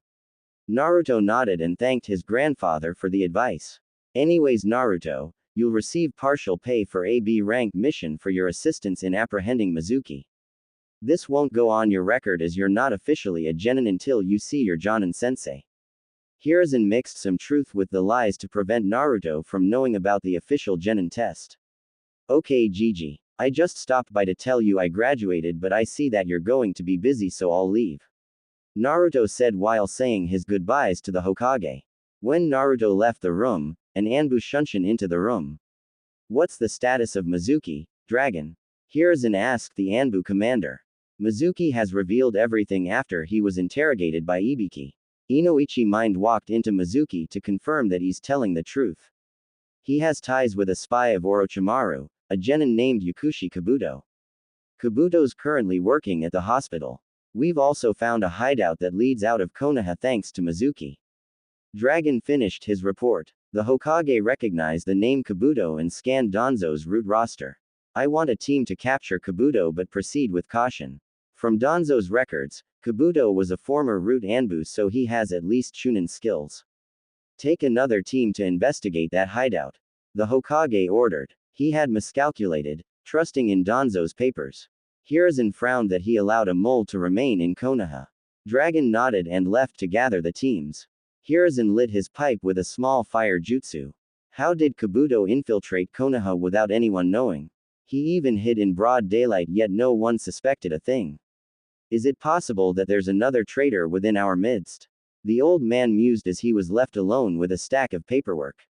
Naruto nodded and thanked his grandfather for the advice. Anyways, Naruto, you'll receive partial pay for a B-rank mission for your assistance in apprehending Mizuki. This won't go on your record as you're not officially a genin until you see your Jonin sensei. Hiruzen mixed some truth with the lies to prevent Naruto from knowing about the official genin test. Okay, Gigi. I just stopped by to tell you I graduated, but I see that you're going to be busy, so I'll leave. Naruto said while saying his goodbyes to the Hokage. When Naruto left the room, an Anbu shunshin into the room. What's the status of Mizuki, dragon? Hiruzen asked the Anbu commander. Mizuki has revealed everything after he was interrogated by Ibiki. Inoichi mind walked into Mizuki to confirm that he's telling the truth. He has ties with a spy of Orochimaru, a genin named Yakushi Kabuto. Kabuto's currently working at the hospital. We've also found a hideout that leads out of Konoha thanks to Mizuki. Dragon finished his report. The Hokage recognized the name Kabuto and scanned Danzo's route roster. I want a team to capture Kabuto but proceed with caution. From Danzo's records, Kabuto was a former root Anbu, so he has at least Chunin skills. Take another team to investigate that hideout. The Hokage ordered. He had miscalculated, trusting in Danzo's papers. Hiruzen frowned that he allowed a mole to remain in Konoha. Dragon nodded and left to gather the teams. Hiruzen lit his pipe with a small fire jutsu. How did Kabuto infiltrate Konoha without anyone knowing? He even hid in broad daylight, yet no one suspected a thing. Is it possible that there's another traitor within our midst? The old man mused as he was left alone with a stack of paperwork.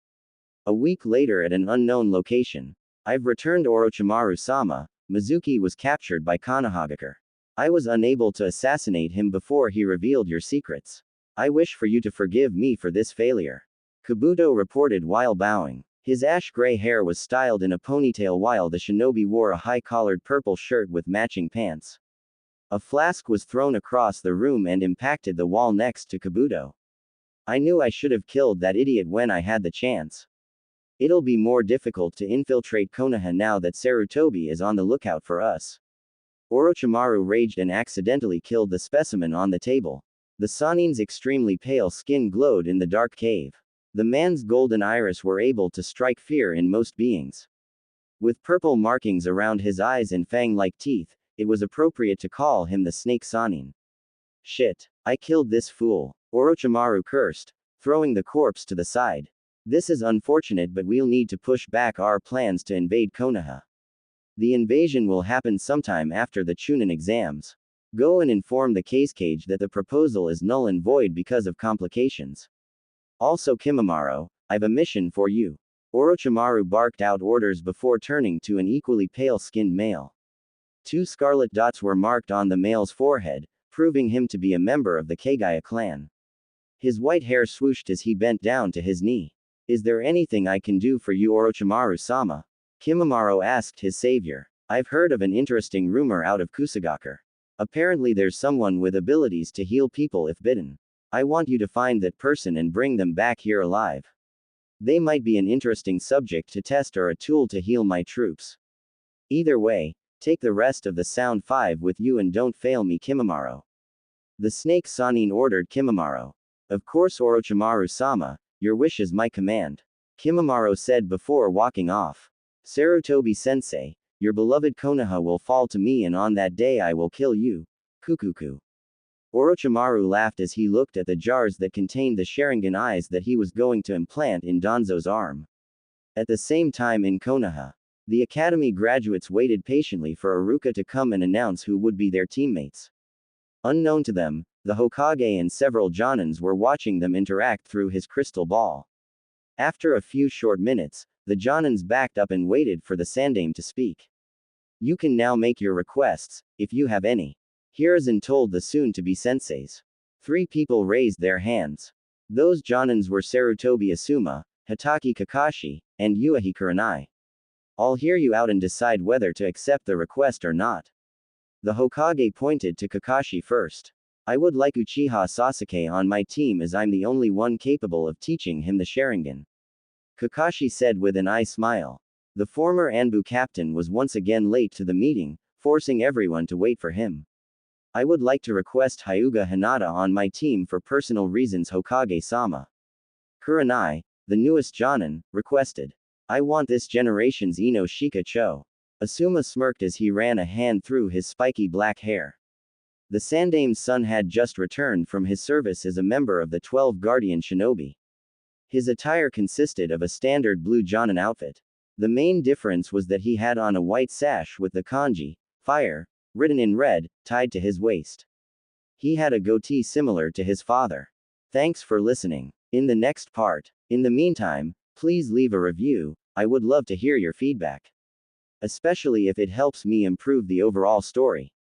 A week later at an unknown location. I've returned, Orochimaru-sama. Mizuki was captured by Konohagakure. I was unable to assassinate him before he revealed your secrets. I wish for you to forgive me for this failure. Kabuto reported while bowing. His ash-gray hair was styled in a ponytail while the shinobi wore a high-collared purple shirt with matching pants. A flask was thrown across the room and impacted the wall next to Kabuto. I knew I should have killed that idiot when I had the chance. It'll be more difficult to infiltrate Konoha now that Sarutobi is on the lookout for us. Orochimaru raged and accidentally killed the specimen on the table. The Sanin's extremely pale skin glowed in the dark cave. The man's golden iris were able to strike fear in most beings. With purple markings around his eyes and fang-like teeth, it was appropriate to call him the Snake Sanin. Shit. I killed this fool. Orochimaru cursed, throwing the corpse to the side. This is unfortunate, but we'll need to push back our plans to invade Konoha. The invasion will happen sometime after the Chunin exams. Go and inform the Cage that the proposal is null and void because of complications. Also, Kimimaro, I've a mission for you. Orochimaru barked out orders before turning to an equally pale-skinned male. 2 scarlet dots were marked on the male's forehead, proving him to be a member of the Kagaya clan. His white hair swooshed as he bent down to his knee. Is there anything I can do for you, Orochimaru-sama? Kimimaro asked his savior. I've heard of an interesting rumor out of Kusagakure. Apparently there's someone with abilities to heal people if bitten. I want you to find that person and bring them back here alive. They might be an interesting subject to test or a tool to heal my troops. Either way, take the rest of the Sound 5 with you and don't fail me, Kimimaro. The snake Sanin ordered Kimimaro. Of course, Orochimaru-sama, your wish is my command. Kimimaro said before walking off. Sarutobi-sensei, your beloved Konoha will fall to me and on that day I will kill you. Kukuku. Orochimaru laughed as he looked at the jars that contained the Sharingan eyes that he was going to implant in Danzo's arm. At the same time in Konoha, the academy graduates waited patiently for Iruka to come and announce who would be their teammates. Unknown to them, the Hokage and several Jonins were watching them interact through his crystal ball. After a few short minutes, the Jonins backed up and waited for the Sandaime to speak. You can now make your requests, if you have any. Hiruzen told the soon-to-be senseis. 3 people raised their hands. Those Jonins were Sarutobi Asuma, Hitaki Kakashi, and Yuichi Kurenai. I'll hear you out and decide whether to accept the request or not. The Hokage pointed to Kakashi first. I would like Uchiha Sasuke on my team as I'm the only one capable of teaching him the Sharingan. Kakashi said with an eye smile. The former Anbu captain was once again late to the meeting, forcing everyone to wait for him. I would like to request Hyuga Hinata on my team for personal reasons, Hokage-sama. Kurenai, the newest Jonin, requested. I want this generation's Ino Shika Cho. Asuma smirked as he ran a hand through his spiky black hair. The Sandaime's son had just returned from his service as a member of the 12 Guardian Shinobi. His attire consisted of a standard blue Jonin outfit. The main difference was that he had on a white sash with the kanji, fire, written in red, tied to his waist. He had a goatee similar to his father. Thanks for listening. In the next part. In the meantime, please leave a review, I would love to hear your feedback. Especially if it helps me improve the overall story.